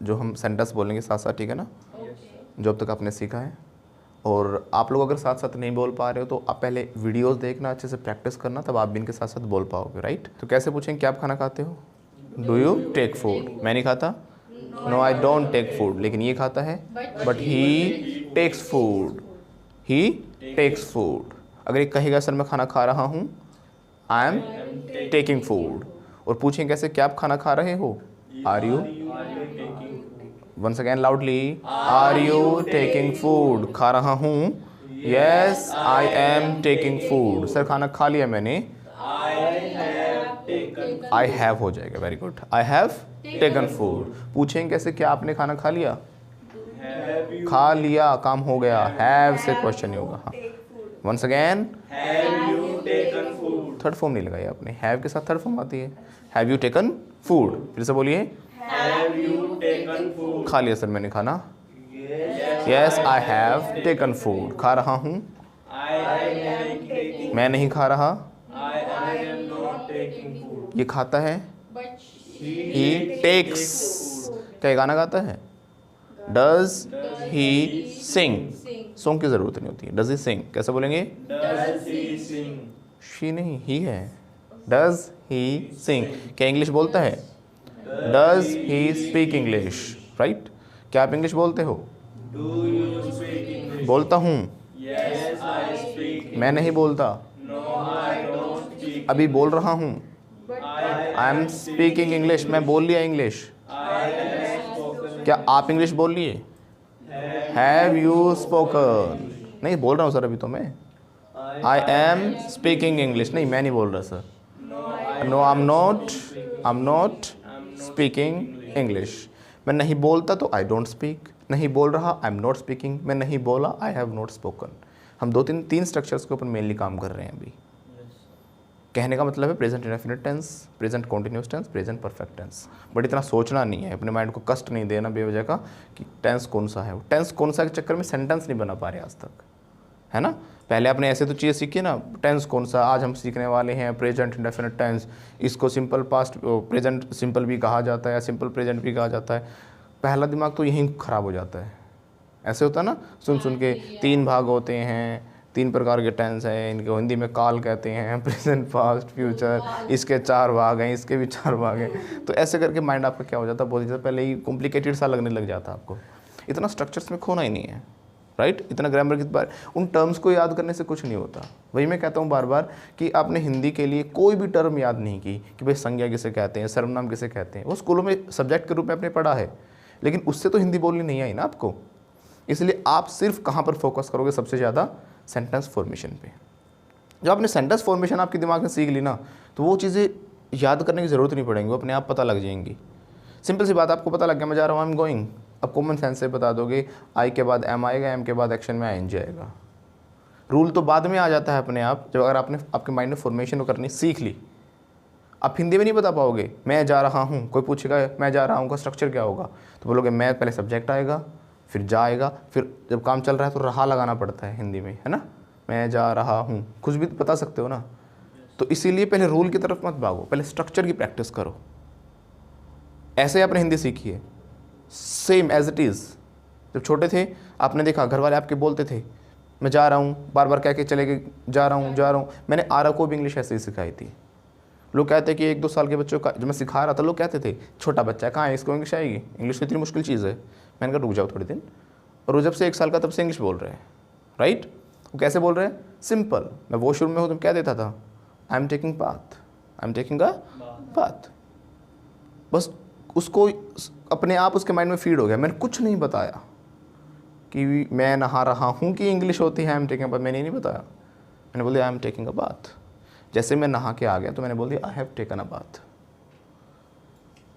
जो हम सेंटेंस बोलेंगे साथ साथ, ठीक है ना, जो अब तक आपने सीखा है। और आप लोग अगर साथ साथ नहीं बोल पा रहे हो तो आप पहले वीडियोस देखना, अच्छे से प्रैक्टिस करना, तब आप भी इनके साथ साथ बोल पाओगे, राइट। तो कैसे पूछेंगे, क्या आप खाना खाते हो? Do you take food? मैं नहीं खाता, no I don't take food. लेकिन ये खाता है, but he takes food, he takes food. अगर ये कहेगा सर मैं खाना खा रहा हूँ, आई एम टेकिंग फूड। और पूछें कैसे, क्या आप खाना खा रहे हो? Are you, once again loudly, are you taking food? खा रहा हूँ, yes I am taking food. Sir खाना खा लिया मैंने, आई हैव हो जाएगा, very good, I have taken food. पूछेंगे कैसे, क्या आपने खाना खा लिया? खा लिया, काम हो गया, हैव से क्वेश्चन नहीं होगा। हाँ, वंस अगेन, थर्ड फॉर्म नहीं लगाई आपने, हैव के साथ थर्ड फॉर्म आती है, हैव यू टेकन फूड। फिर से बोलिए, खा लिया सर मैंने खाना, yes I have taken food. खा रहा हूँ, मैं नहीं खा रहा, ये खाता है, ही टेक्स। क्या ये गाना गाता है? Does he Singh? सॉन्ग की जरूरत नहीं होती है, डज ही सिंग कैसे बोलेंगे? शी नहीं, ही है। डज ही सिंग? क्या इंग्लिश बोलता है? Does he speak English? Right. क्या आप इंग्लिश बोलते हो? बोलता हूँ, मैं नहीं बोलता, अभी बोल रहा हूँ, आई एम स्पीकिंग इंग्लिश, मैं बोल लिया इंग्लिश। क्या आप इंग्लिश बोल लिए? Have you spoken? नहीं बोल रहा हूँ सर अभी तो मैं, आई एम स्पीकिंग इंग्लिश। नहीं मैं नहीं बोल रहा sir, no I am not speaking English. मैं नहीं बोलता तो आई डोंट स्पीक, नहीं बोल रहा आई एम नॉट स्पीकिंग, मैं नहीं बोला आई हैव नॉट स्पोकन। हम तीन स्ट्रक्चर्स के ऊपर मेनली काम कर रहे हैं अभी। कहने का मतलब है present indefinite tense, present continuous tense, present perfect tense. But इतना सोचना नहीं है, अपने माइंड को कष्ट नहीं देना बेवजह का कि टेंस कौन सा है। टेंस कौन सा के चक्कर में सेंटेंस नहीं बना पा रहे आज तक, है ना। पहले आपने ऐसे तो चीज़ें सीखी ना, टेंस कौन सा। आज हम सीखने वाले हैं प्रेजेंट इंडेफिनिट टेंस। इसको सिंपल पास्ट प्रेजेंट सिंपल भी कहा जाता है या सिंपल प्रेजेंट भी कहा जाता है। पहला दिमाग तो यहीं ख़राब हो जाता है। ऐसे होता है ना, सुन सुन के। 3 भाग होते हैं, 3 प्रकार के टेंस हैं, इनको हिंदी में काल कहते हैं, प्रेजेंट, पास्ट, फ्यूचर। इसके 4 भाग हैं, इसके भी 4 भाग हैं। तो ऐसे करके माइंड आपका क्या हो जाता है, बहुत ज़्यादा पहले ही कॉम्प्लिकेटेड सा लगने लग जाता है आपको। इतना स्ट्रक्चर्स में खोना ही नहीं है, राइट। इतना ग्रामर की बार उन टर्म्स को याद करने से कुछ नहीं होता। वही मैं कहता हूँ बार बार कि आपने हिंदी के लिए कोई भी टर्म याद नहीं की कि भाई संज्ञा किसे कहते हैं, सर्वनाम किसे कहते हैं। वो स्कूलों में सब्जेक्ट के रूप में आपने पढ़ा है, लेकिन उससे तो हिंदी बोलनी नहीं आई ना आपको। इसलिए आप सिर्फ कहाँ पर फोकस करोगे सबसे ज़्यादा? सेंटेंस फॉर्मेशन पे। जब आपने सेंटेंस फॉर्मेशन आपके दिमाग में सीख ली ना, तो वो चीज़ें याद करने की ज़रूरत नहीं पड़ेंगी, वो अपने आप पता लग जाएंगी। सिंपल सी बात, आपको पता लग गया मैं जा रहा हूँ, आई एम गोइंग। अब कॉमन सेंस से बता दोगे, आई के बाद एम आएगा, एम के बाद एक्शन में आई एन जी आएगा। रूल तो बाद में आ जाता है अपने आप, जब अगर आपने आपके माइंड में फॉर्मेशन करनी सीख ली। आप हिंदी में नहीं बता पाओगे, मैं जा रहा हूँ। कोई पूछेगा मैं जा रहा हूँ का स्ट्रक्चर क्या होगा, तो बोलोगे मैं, पहले सब्जेक्ट आएगा, फिर जाएगा, फिर जब काम चल रहा है तो रहा लगाना पड़ता है हिंदी में, है ना। मैं जा रहा हूँ, कुछ भी बता सकते हो ना। तो इसीलिए पहले रूल की तरफ मत भागो, पहले स्ट्रक्चर की प्रैक्टिस करो। ऐसे ही आपने हिंदी सीखी है, सेम एज इट इज़। जब छोटे थे आपने देखा घर वाले आपके बोलते थे मैं जा रहा हूँ, बार बार कह के चले गए जा रहा हूँ जा रहा हूँ। मैंने आरा को भी इंग्लिश ऐसे ही सिखाई थी। लोग कहते हैं कि 1-2 साल के बच्चों का जब मैं सिखा रहा था, लोग कहते थे छोटा बच्चा है, कहाँ है, इसको इंग्लिश आएगी, इंग्लिश तो इतनी मुश्किल चीज़ है। मैंने कहा रुक जाओ थोड़े दिन। और वो जब से 1 साल का तब से इंग्लिश बोल रहे हैं, राइट। वो कैसे बोल रहे हैं? सिंपल। मैं वॉशरूम में हूँ तो क्या देता था, I am taking bath, I am taking a bath. बस उसको अपने आप उसके माइंड में फीड हो गया। मैंने कुछ नहीं बताया कि मैं नहा रहा हूँ कि इंग्लिश होती है I am taking a bath, मैंने नहीं बताया। मैंने बोल दिया आई एम टेकिंग अ बाथ। जैसे मैं नहा के आ गया तो मैंने बोल दिया आई हैव टेकन अ बाथ।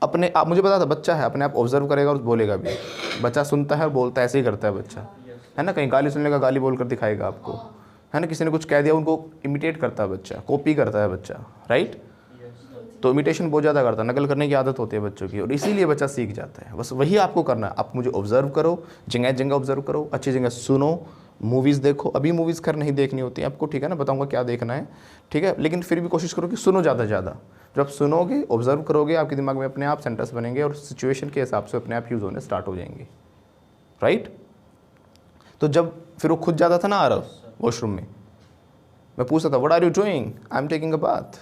अपने आप मुझे पता था बच्चा है, अपने आप ऑब्जर्व करेगा और बोलेगा भी। बच्चा सुनता है और बोलता है, ऐसे ही करता है बच्चा, है ना। कहीं गाली सुनने का गाली बोल कर दिखाएगा आपको, है ना। किसी ने कुछ कह दिया उनको इमिटेट करता है बच्चा, कॉपी करता है बच्चा, राइट। तो इमिटेशन बहुत ज़्यादा करता है, नकल करने की आदत होती है बच्चों की, और इसीलिए बच्चा सीख जाता है। बस वही आपको करना है, आप मुझे ऑब्जर्व करो, जगह जगह ऑब्जर्व करो, अच्छी जगह सुनो मूवीज़ देखो, अभी मूवीज़ खैर नहीं देखनी होती है आपको, ठीक है ना, बताऊंगा क्या देखना है, ठीक है, लेकिन फिर भी कोशिश करो कि सुनो ज़्यादा से ज़्यादा। जब आप सुनोगे, ऑब्जर्व करोगे, आपके दिमाग में अपने आप सेंटेंस बनेंगे और सिचुएशन के हिसाब से अपने आप यूज़ होने स्टार्ट हो जाएंगे, राइट। तो जब फिर वो खुद जाता था ना आरव वॉशरूम में, मैं पूछता था what are you doing, I am taking a bath,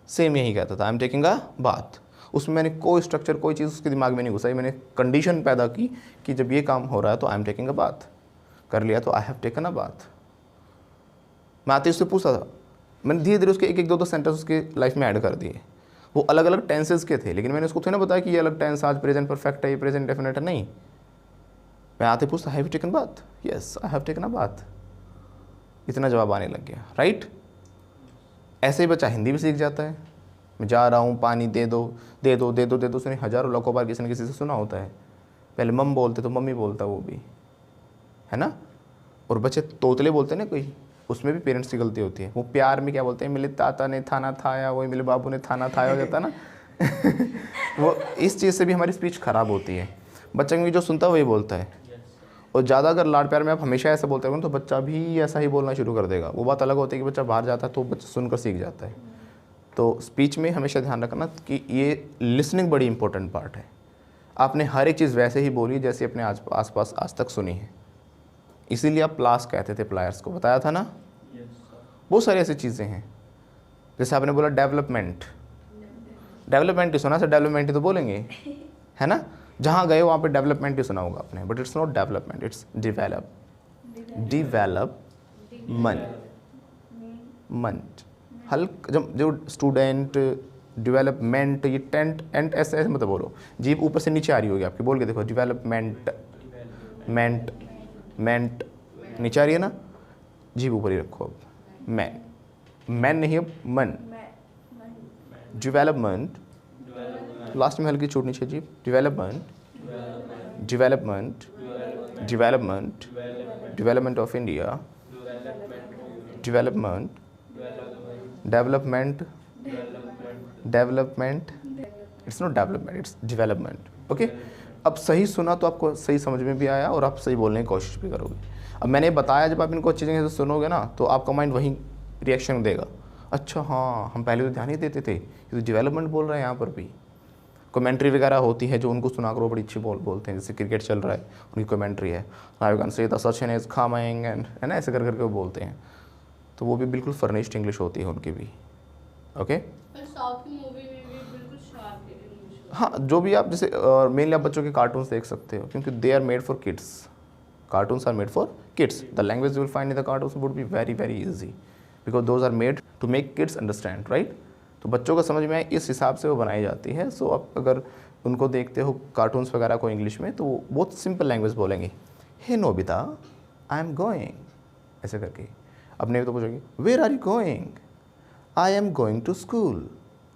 same यही कहता था, I am taking a bath. उसमें मैंने कोई स्ट्रक्चर, कोई चीज़ उसके दिमाग में नहीं घुसाई, मैंने कंडीशन पैदा की कि जब ये काम हो रहा है तो I am taking a bath, कर लिया तो I have taken a bath. मैं आते उससे पूछता था, मैंने धीरे धीरे उसके एक एक दो दो सेंटेंस उसके लाइफ में ऐड कर दिए। वो अलग अलग टेंसेस के थे, लेकिन मैंने उसको थोड़ा ना बताया कि ये अलग टेंस, आज प्रेजेंट परफेक्ट है, ये प्रेजेंट डेफिनेट है, नहीं। मैं आते पूछता have you taken bath, yes I have taken a bath, इतना जवाब आने लग गया, राइट। ऐसे ही बच्चा हिंदी भी सीख जाता है। मैं जा रहा हूँ, पानी दे दो, दे दो, दे दो, दे दो, उसने हज़ारों लाखों बार किसी न किसी से सुना होता है। पहले मम बोलते तो मम्मी बोलता वो भी, है ना। और बच्चे तोतले बोलते हैं ना कोई, उसमें भी पेरेंट्स की गलती होती है। वो प्यार में क्या बोलते हैं, मेरे ताता ने थाना थाया, वही मेरे बाबू ने थाना थाया हो जाता है ना। वो इस चीज़ से भी हमारी स्पीच ख़राब होती है। बच्चा क्योंकि जो सुनता है वही बोलता है। और ज़्यादा अगर लाड प्यार में आप हमेशा ऐसा बोलते हो तो बच्चा भी ऐसा ही बोलना शुरू कर देगा। वो बात अलग होती है कि बच्चा बाहर जाता है तो बच्चा सुनकर सीख जाता है। तो स्पीच में हमेशा ध्यान रखना कि ये लिसनिंग बड़ी इंपॉर्टेंट पार्ट है। आपने हर एक चीज़ वैसे ही बोली जैसे अपने आस पास आज तक सुनी है। इसीलिए आप प्लास कहते थे, प्लायर्स को बताया था ना। बहुत सारी ऐसी चीज़ें हैं, जैसे आपने बोला डेवलपमेंट, डेवलपमेंट ही सुना, सर डेवलपमेंट ही तो बोलेंगे, है ना। जहाँ गए वहाँ पे डेवलपमेंट ही सुना होगा आपने, but it's not development, its development. Hulk जो स्टूडेंट, डेवलपमेंट, ये टेंट एंड ऐसे ऐसे मत बोलो, जीभ ऊपर से नीचे आ रही होगी आपकी, बोल के देखो डेवलपमेंट, मेंट मेंट नीचे आ रही है ना, जीभ ऊपर ही रखो। अब मैन नहीं, अब मन, डेवलपमेंट, लास्ट में हल्की छूटनी चाहिए जीभ, development, development, development, development of India, development, development, development, it's not development, its development. Okay, अब सही सुना तो आपको सही समझ में भी आया और आप सही बोलने की कोशिश भी करोगे। अब मैंने बताया, जब आप इनको अच्छी जगह से सुनोगे ना तो आपका माइंड वहीं रिएक्शन देगा, अच्छा हाँ हम पहले तो ध्यान ही देते थे, ये तो डेवलपमेंट बोल रहे हैं। यहाँ पर भी कमेंट्री वगैरह होती है जो उनको सुना करो, बड़ी अच्छी बोलते हैं। जैसे क्रिकेट चल रहा है, उनकी कमेंट्री है, I can say the Sachin is coming and, है ना, ऐसे कर करके वो बोलते हैं। तो वो भी बिल्कुल फर्निश्ड इंग्लिश होती है उनकी भी। ओके, हाँ, जो भी आप जैसे मेनली आप बच्चों के कार्टून्स देख सकते हो, क्योंकि they are made for kids, cartoons are made for kids. The language you will find in the cartoons would be very very easy, because those are made to make kids understand, right. तो बच्चों को समझ में आए इस हिसाब से वो बनाई जाती है। सो आप अगर उनको देखते हो कार्टून्स वगैरह को इंग्लिश में, तो वो बहुत सिंपल लैंग्वेज बोलेंगे, hey Nobita I am going, ऐसे करके। अपने तो पूछोगे where are you going, I am going to school,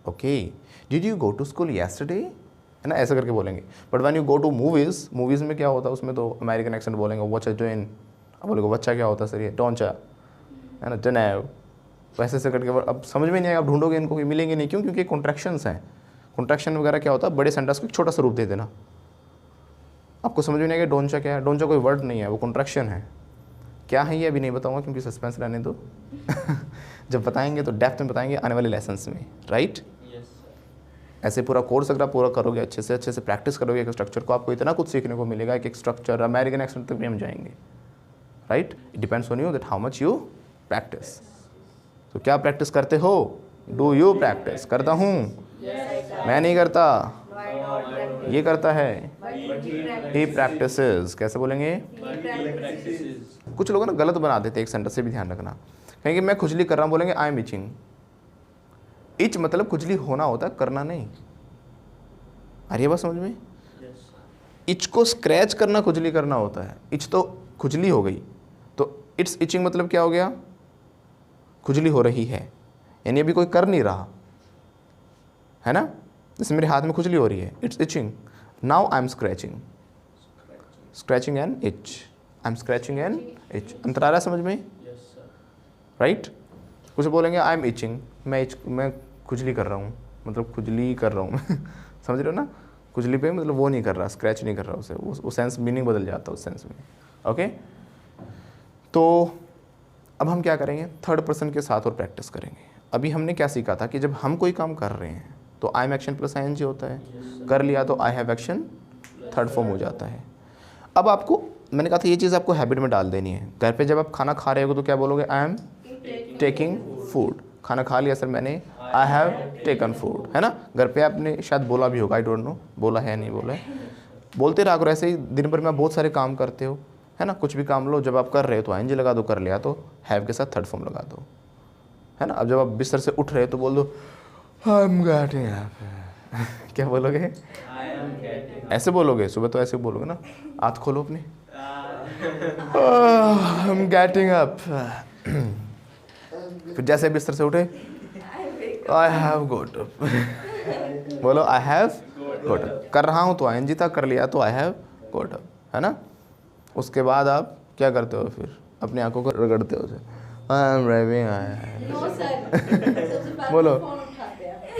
okay, did you go to school yesterday, है ना, ऐसे करके बोलेंगे। But when you go to movies में क्या होता है, उसमें तो अमेरिकन एक्सेंट बोलेंगे, व्हाट आर डूइंग, अब बोलेंगे बच्चा क्या होता है सर, ये डोंचा, है ना, डनेव, वैसे ऐसे करके। अब समझ में नहीं आएगा, आप ढूंढोगे इनको, मिलेंगे नहीं। क्यों? क्योंकि कॉन्ट्रैक्शंस हैं। कॉन्ट्रैक्शन वगैरह क्या होता है, बड़े सेंटेंस को एक छोटा सा रूप दे देना। आपको समझ में नहीं आएगा डोंचा क्या है, डोंचा कोई वर्ड नहीं है, वो कॉन्ट्रैक्शन है। क्या है ये अभी नहीं बताऊंगा, क्योंकि सस्पेंस रहने दो। जब बताएंगे तो डेप्थ में बताएंगे आने वाले लेसन्स में, राइट। ऐसे पूरा कोर्स अगर आप पूरा करोगे, अच्छे से प्रैक्टिस करोगे एक स्ट्रक्चर को, आपको इतना कुछ सीखने को मिलेगा। एक स्ट्रक्चर अमेरिकन एक्सेंट तक भी हम जाएंगे, right. It depends on you that how much you practice. तो क्या प्रैक्टिस करते हो, डू यू प्रैक्टिस? करता हूँ, मैं नहीं करता, ये करता है, ही प्रैक्टिसेस। कैसे बोलेंगे? कुछ लोग ना गलत बना देते, एक सेंटेंस से भी ध्यान रखना। कहेंगे मैं खुजली कर रहा हूँ, बोलेंगे आई एम इचिंग। इच मतलब खुजली होना होता है, करना नहीं। अरे बात समझ में? इच को स्क्रैच करना खुजली करना होता है। इच तो खुजली हो गई, तो इट्स इचिंग मतलब क्या हो गया? खुजली हो रही है, यानी अभी कोई कर नहीं रहा है ना। जैसे मेरे हाथ में खुजली हो रही है, it's itching. Now I am scratching, scratching and itch, I am scratching and itch. अंतर आ रहा है समझ में? राइट। कुछ बोलेंगे आई एम इचिंग, मैं खुजली कर रहा हूँ, मतलब खुजली कर रहा हूँ। समझ रहे हो ना? खुजली पे मतलब वो नहीं कर रहा, स्क्रैच नहीं कर रहा उसे, वो सेंस मीनिंग बदल जाता है उस सेंस में। ओके, तो अब हम क्या करेंगे, थर्ड पर्सन के साथ और प्रैक्टिस करेंगे। अभी हमने क्या सीखा था कि जब हम कोई काम कर रहे हैं तो I am action plus I N G होता है, कर लिया तो I have action third form हो जाता है। अब आपको मैंने कहा था ये चीज़ आपको हैबिट में डाल देनी है। घर पे जब आप खाना खा रहे हो तो क्या बोलोगे, आई एम टेकिंग फूड। खाना खा लिया सर मैंने, आई हैव टेकन फूड, है ना। घर पे आपने शायद बोला भी होगा, आई डोंट नो बोला है नहीं बोला है, बोलते रहा करो। ऐसे ही दिन भर में आप बहुत सारे काम करते हो, है ना। कुछ भी काम लो, जब आप कर रहे हो तो आईएनजी लगा दो, कर लिया तो हैव के साथ थर्ड फॉर्म लगा दो, है ना। अब जब आप बिस्तर से उठ रहे हो तो बोल दो आई एम गेटिंग अप। क्या बोलोगे, ऐसे बोलोगे। सुबह तो ऐसे बोलोगे ना, हाथ खोलो अपने, आई एम गेटिंग अप। फिर जैसे बिस्तर से उठे, आई हैव गोट अप। बोलो आई हैव गोट अप। कर रहा हूँ तो आईएनजी था, कर लिया तो आई हैव गोट अप, है ना। उसके बाद आप क्या करते हो, फिर अपनी आंखों को रगड़ते हो, आई एम ड्राइविंग, बोलो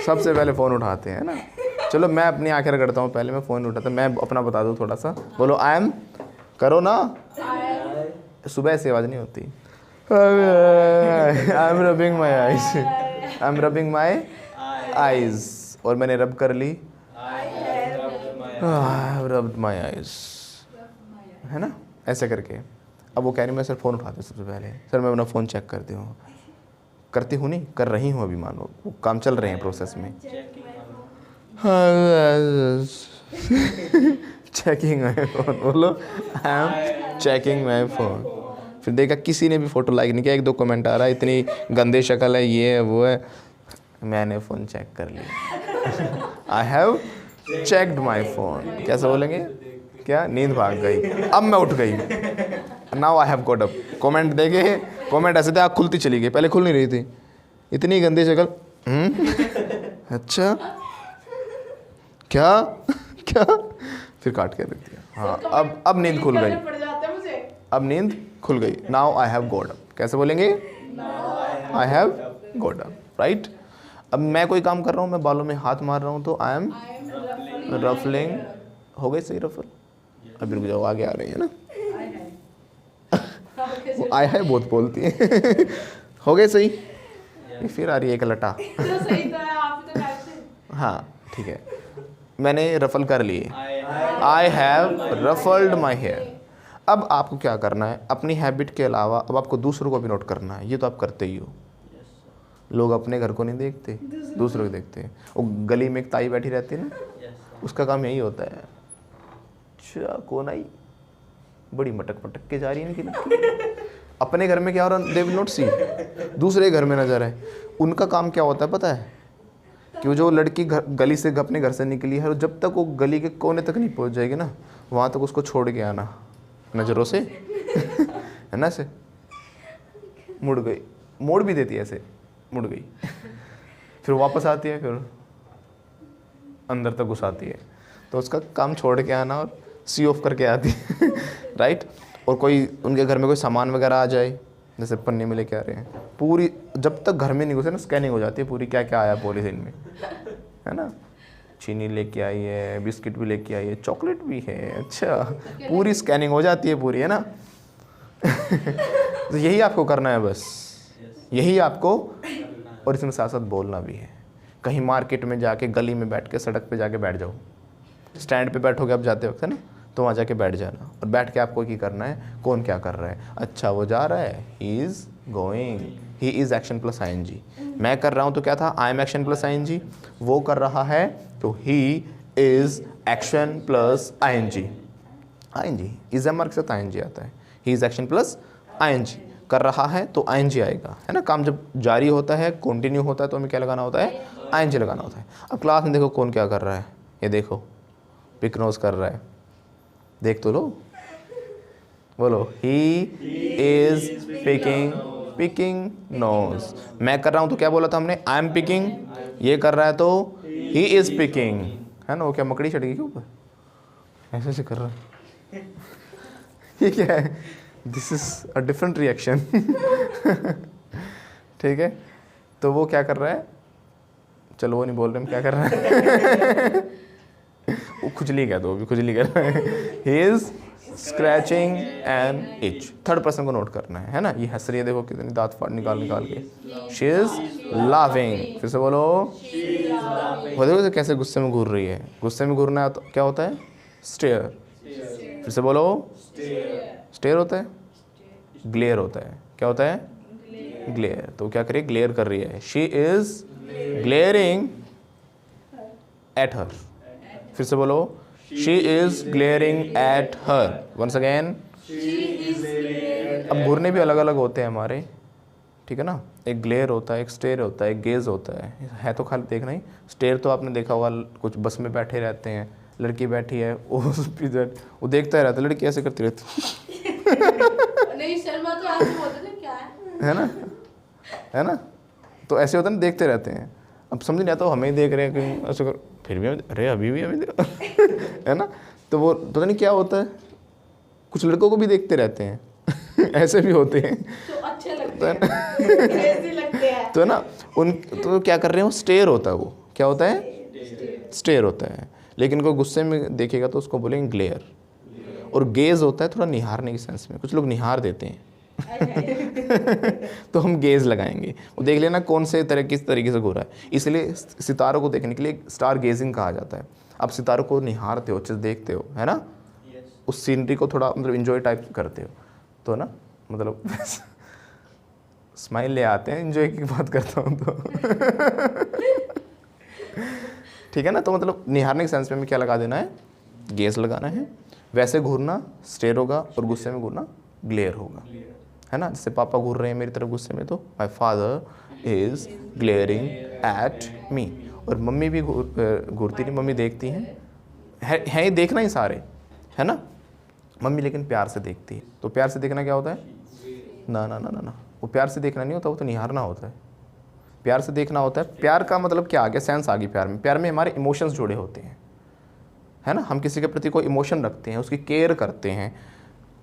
सबसे पहले फ़ोन उठाते हैं ना। चलो मैं अपनी आंखें रगड़ता हूँ, पहले मैं फ़ोन उठाता हूँ। मैं अपना बता दूँ थोड़ा सा, बोलो आई एम, करो ना, सुबह से आवाज़ नहीं होती। I am rubbing my eyes, I am rubbing my eyes, और मैंने रब कर ली, I have rubbed my eyes, है ना, ऐसे करके। अब वो कह रही मैं सर फ़ोन उठाती हूँ सबसे पहले, सर मैं अपना फ़ोन चेक करती हूँ। करती हूँ नहीं, कर रही हूँ अभी, मानो वो काम चल रहे हैं प्रोसेस में। चेकिंग माई फ़ोन, बोलो I am checking my phone. फिर देखा किसी ने भी फ़ोटो लाइक नहीं किया, एक दो कमेंट आ रहा है, इतनी गंदे शक्ल है, ये है वो है। मैंने फ़ोन चेक कर लिया, I have checked my phone. कैसे बोलेंगे, क्या नींद भाग गई, अब मैं उठ गई, now I have got up. Comment देखे, कमेंट ऐसे थे आँख खुलती चली गई, पहले खुल नहीं रही थी, इतनी गंदी शक्ल। अच्छा क्या क्या, फिर काट के रख दिया। हाँ अब नींद खुल गई, अब नींद खुल गई। Now I have got up. कैसे बोलेंगे, I have got up, right. अब मैं कोई काम कर रहा हूँ, मैं बालों में हाथ मार रहा हूँ तो आई एम रफलिंग। हो गई सही रफल। अभी रुक जाओ, आगे आ रही है ना, वो आई है बहुत बोलती है। हो गए सही, फिर आ रही है एक लटा। हाँ ठीक है, मैंने रफल कर लिए, I have ruffled my hair. अब आपको क्या करना है, अपनी हैबिट के अलावा अब आपको दूसरों को भी नोट करना है। ये तो आप करते ही हो, लोग अपने घर को नहीं देखते, दूसरों को देखते हैं। वो गली में एक ताई बैठी रहती है ना, उसका काम यही होता है, अच्छा कौन आई, बड़ी मटक मटक के जा रही है इनकी। अपने घर में क्या हो रहा, दे विल नॉट सी, दूसरे घर में नजर है। उनका काम क्या होता है पता है, कि वो जो लड़की गली से अपने घर से निकली है, जब तक वो गली के कोने तक नहीं पहुंच जाएगी ना, वहाँ तक उसको छोड़ के आना नज़रों से। है ना, ऐसे मुड़ गई, मोड़ भी देती है ऐसे, मुड़ गई। फिर वापस आती है, फिर अंदर तक घुसाती है। तो उसका काम छोड़ के आना और सी ऑफ करके आती है। राइट। और कोई उनके घर में कोई सामान वगैरह आ जाए, जैसे पन्नी में लेके आ रहे हैं, पूरी जब तक घर में नहीं घुसे ना, स्कैनिंग हो जाती है पूरी, क्या क्या आया पॉलीथीन में, है ना। चीनी लेके आई है, बिस्किट भी लेके आई है, चॉकलेट भी है, अच्छा पूरी स्कैनिंग हो जाती है पूरी, है ना। तो यही आपको करना है बस, यही आपको, और इसमें साथ साथ बोलना भी है। कहीं मार्केट में जाके, गली में बैठ के, सड़क पे जाके बैठ जाओ, स्टैंड पे बैठोगे आप जाते वक्त, है ना, तो वहाँ जाके बैठ जाना, और बैठ के आपको क्या करना है, कौन क्या कर रहा है, अच्छा वो जा रहा है, he is going, he is action plus ING. मैं कर रहा हूँ तो क्या था, I am action plus ING. वो कर रहा है तो he is action plus ING. ING is am के साथ आईएनजी आता है, he is action plus ING. कर रहा है तो आईएनजी आएगा, है ना। काम जब जारी होता है, कंटिन्यू होता है, तो हमें क्या लगाना होता है, आईएनजी लगाना होता है। अब क्लास में देखो कौन क्या कर रहा है, ये देखो पिक नोज कर रहा है, देख तो लो, बोलो ही इज पिकिंग नोज। मैं कर रहा हूँ तो क्या बोला था हमने, आई एम पिकिंग। ये कर रहा है तो ही इज पिकिंग, है ना। वो क्या मकड़ी चढ़ गई के ऊपर, ऐसे ऐसे कर रहा है। ये क्या है, this is a different reaction. ठीक है, तो वो क्या कर रहा है, चलो वो नहीं बोल रहे हम क्या कर रहा है। वो खुजली कह दो, अभी खुजली कर रहा है। He is scratching and etch. Third person को नोट करना है ना। ये हंस रही है, देखो कितनी दांत फाड़ निकाल निकाल के। शी इज लाफिंग, फिर से बोलो। वो देखो कैसे गुस्से में घूर रही है। गुस्से में घूरना तो क्या होता है? स्टेयर। फिर से बोलो। स्टेयर होता है, ग्लेयर होता है। क्या होता है? ग्लेयर। तो क्या करिए? ग्लेयर कर रही है। She is glaring at her. फिर से बोलो। She is glaring at her. Once again. अब घूरने भी अलग अलग होते हैं हमारे, ठीक है ना। एक ग्लेयर होता है, एक स्टेयर होता है, एक गेज होता है तो खाली देखना ही। स्टेयर तो आपने देखा होगा, कुछ बस में बैठे रहते हैं, लड़की बैठी है, वो देखता ही रहता है, लड़की ऐसे करती रहती नहीं शर्मा तो ऐसे बोलते थे क्या है ना, है ना। तो ऐसे होता है ना, देखते रहते हैं। अब समझ नहीं आता हमें ही देख रहे हैं कि ऐसे कर, फिर भी अरे अभी भी देख है ना। तो वो पता नहीं क्या होता है, कुछ लड़कों को भी देखते रहते हैं ऐसे भी होते हैं तो अच्छे लगते हैं, क्रेजी लगते हैं। तो ना उन तो क्या कर रहे हैं, वो स्टेयर होता है। वो क्या होता है? स्टेयर होता है। लेकिन कोई गुस्से में देखेगा तो उसको बोलेंगे ग्लेयर। और गेज होता है थोड़ा निहारने की सेंस में, कुछ लोग निहार देते हैं तो हम गेज लगाएंगे। वो देख लेना कौन से तरह किस तरीके से घूरा है। इसलिए सितारों को देखने के लिए स्टार गेजिंग कहा जाता है। आप सितारों को निहारते हो, अच्छे से देखते हो, है ना। उस सीनरी को थोड़ा मतलब इंजॉय टाइप करते हो तो ना, मतलब स्माइल ले आते हैं, इंजॉय की बात करता हूँ तो ठीक है ना। तो मतलब निहारने के सेंस में हमें क्या लगा देना है? गेज लगाना है। वैसे घूरना स्टेयर होगा और गुस्से में घूरना ग्लेयर होगा, है ना। जैसे पापा घूर रहे हैं मेरी तरफ गुस्से में तो my father is glaring at me. और मम्मी भी घूरती नहीं, मम्मी देखती हैं, है ही देखना ही सारे, है ना। मम्मी लेकिन प्यार से देखती है। तो प्यार से देखना क्या होता है? ना ना ना ना ना, वो प्यार से देखना नहीं होता, वो तो निहारना होता है। प्यार से देखना होता है। प्यार का मतलब क्या आ गया? सेंस आ गई प्यार में। प्यार में हमारे इमोशंस जुड़े होते हैं, है ना। हम किसी के प्रति कोई इमोशन रखते हैं, उसकी केयर करते हैं,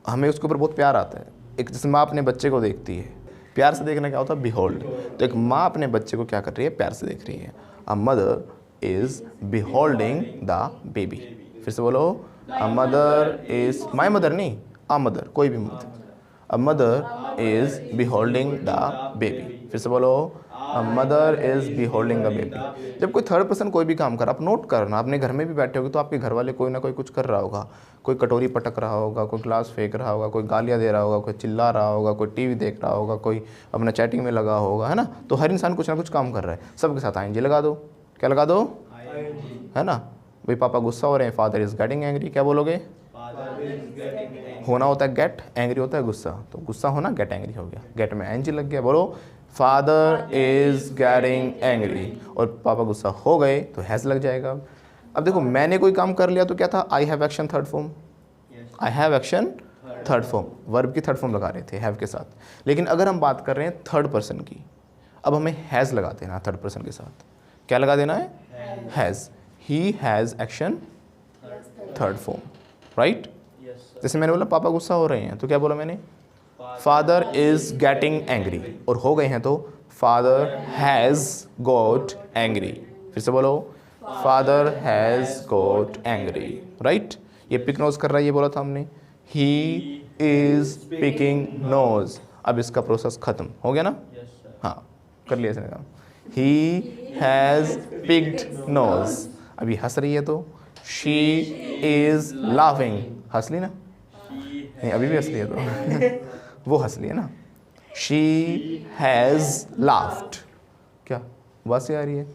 हमें उसके ऊपर बहुत प्यार आता है। एक जैसे माँ अपने बच्चे को देखती है, प्यार से देखना क्या होता है? बिहोल्ड। तो एक माँ अपने बच्चे को क्या कर रही है? प्यार से देख रही है। A mother is beholding the baby. फिर से बोलो। A mother is, my mother नहीं, अ मदर, कोई भी mother. A mother is beholding the baby. फिर से बोलो। A mother is beholding the baby. जब कोई थर्ड पर्सन कोई भी काम कर, आप नोट करना। अपने घर में भी बैठे होगे तो आपके घर वाले कोई ना कोई कुछ कर रहा होगा। कोई कटोरी पटक रहा होगा, कोई ग्लास फेंक रहा होगा, कोई गालियाँ दे रहा होगा, कोई चिल्ला रहा होगा, कोई टीवी देख रहा होगा, कोई अपना चैटिंग में लगा होगा, है ना। तो हर इंसान कुछ ना कुछ काम कर रहा है। सबके साथ आईएनजी लगा दो। क्या लगा दो? है ना। भाई पापा गुस्सा हो रहे हैं, फादर इज गेटिंग एंग्री। क्या बोलोगे? होना होता है गेट, एंग्री होता है गुस्सा। तो गुस्सा होना, गेट एंग्री हो गया। गेट में एंजी लग गया। बोलो। Father is getting angry. और पापा गुस्सा हो गए तो हैज लग जाएगा। अब देखो मैंने कोई काम कर लिया तो क्या था? आई have action third form. I have action third form, verb की थर्ड फॉर्म लगा रहे थे हैव के साथ। लेकिन अगर हम बात कर रहे हैं थर्ड पर्सन की, अब हमें हैज़ लगा देना थर्ड पर्सन के साथ। क्या लगा देना है? Has. He has action third form, right. जैसे मैंने बोला पापा गुस्सा हो रहे हैं तो क्या बोला मैंने? Father is getting angry. और हो गए हैं तो फादर हैज़ गॉट एंग्री। फिर से बोलो। Father has got angry, right. ये पिक नोज कर रहा है, ये बोला था हमने। He is picking nose. अब इसका प्रोसेस खत्म हो गया ना। हाँ कर लिया इसने काम। He has picked nose. अभी हंस रही है तो शी इज लाफिंग। हंस ली ना? नहीं अभी भी हंस रही है तो वो हंस ली है ना। She has laughed. क्या उबासी आ रही है?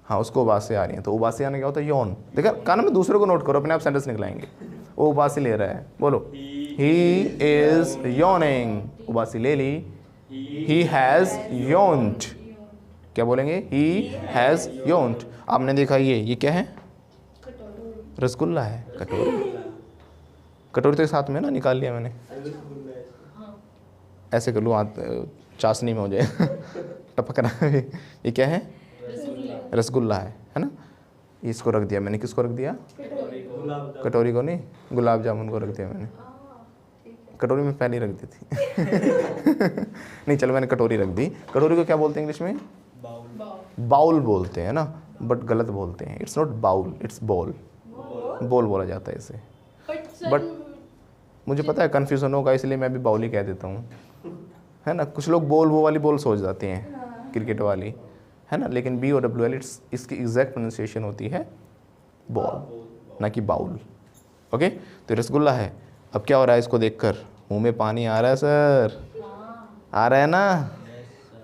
हाँ उसको उबासी आ रही है। तो उबासी आने क्या होता है? यौन। देखा कान में दूसरे को नोट करो, अपने आप सेंटेंस निकलाएंगे। वो उबासी ले रहा है, बोलो। He is yawning. उबासी ले ली। ही हैज़ यौन्ड। क्या बोलेंगे? He has yawned. आपने देखा ये क्या है? रसगुल्ला है। कटोरी, कटोरी तो साथ में ना निकाल लिया मैंने। ऐसे कर लूँ हाथ चाशनी में हो जाए टपक रहा है। ये क्या है? रसगुल्ला है ना। इसको रख दिया मैंने, किसको रख दिया? कटोरी को नहीं, गुलाब जामुन को रख दिया मैंने। कटोरी में पहले ही रख दी थी नहीं चलो मैंने कटोरी रख दी। कटोरी को क्या बोलते हैं इंग्लिश में? बाउल बोलते हैं ना, बट गलत बोलते हैं। It's not bowl, it's ball. Ball बोला जाता है इसे। बट मुझे पता है कन्फ्यूज़न होगा, इसलिए मैं भी बाउल ही कह देता हूँ, है ना। कुछ लोग बॉल वो वाली बॉल सोच जाते हैं, क्रिकेट वाली, है ना, लेकिन BOWL इसकी एग्जैक्ट प्रोनाउंसिएशन होती है बॉल, ना कि बाउल। ओके, तो रसगुल्ला है। अब क्या हो रहा है इसको देखकर? मुंह में पानी आ रहा है सर, आ रहा है ना,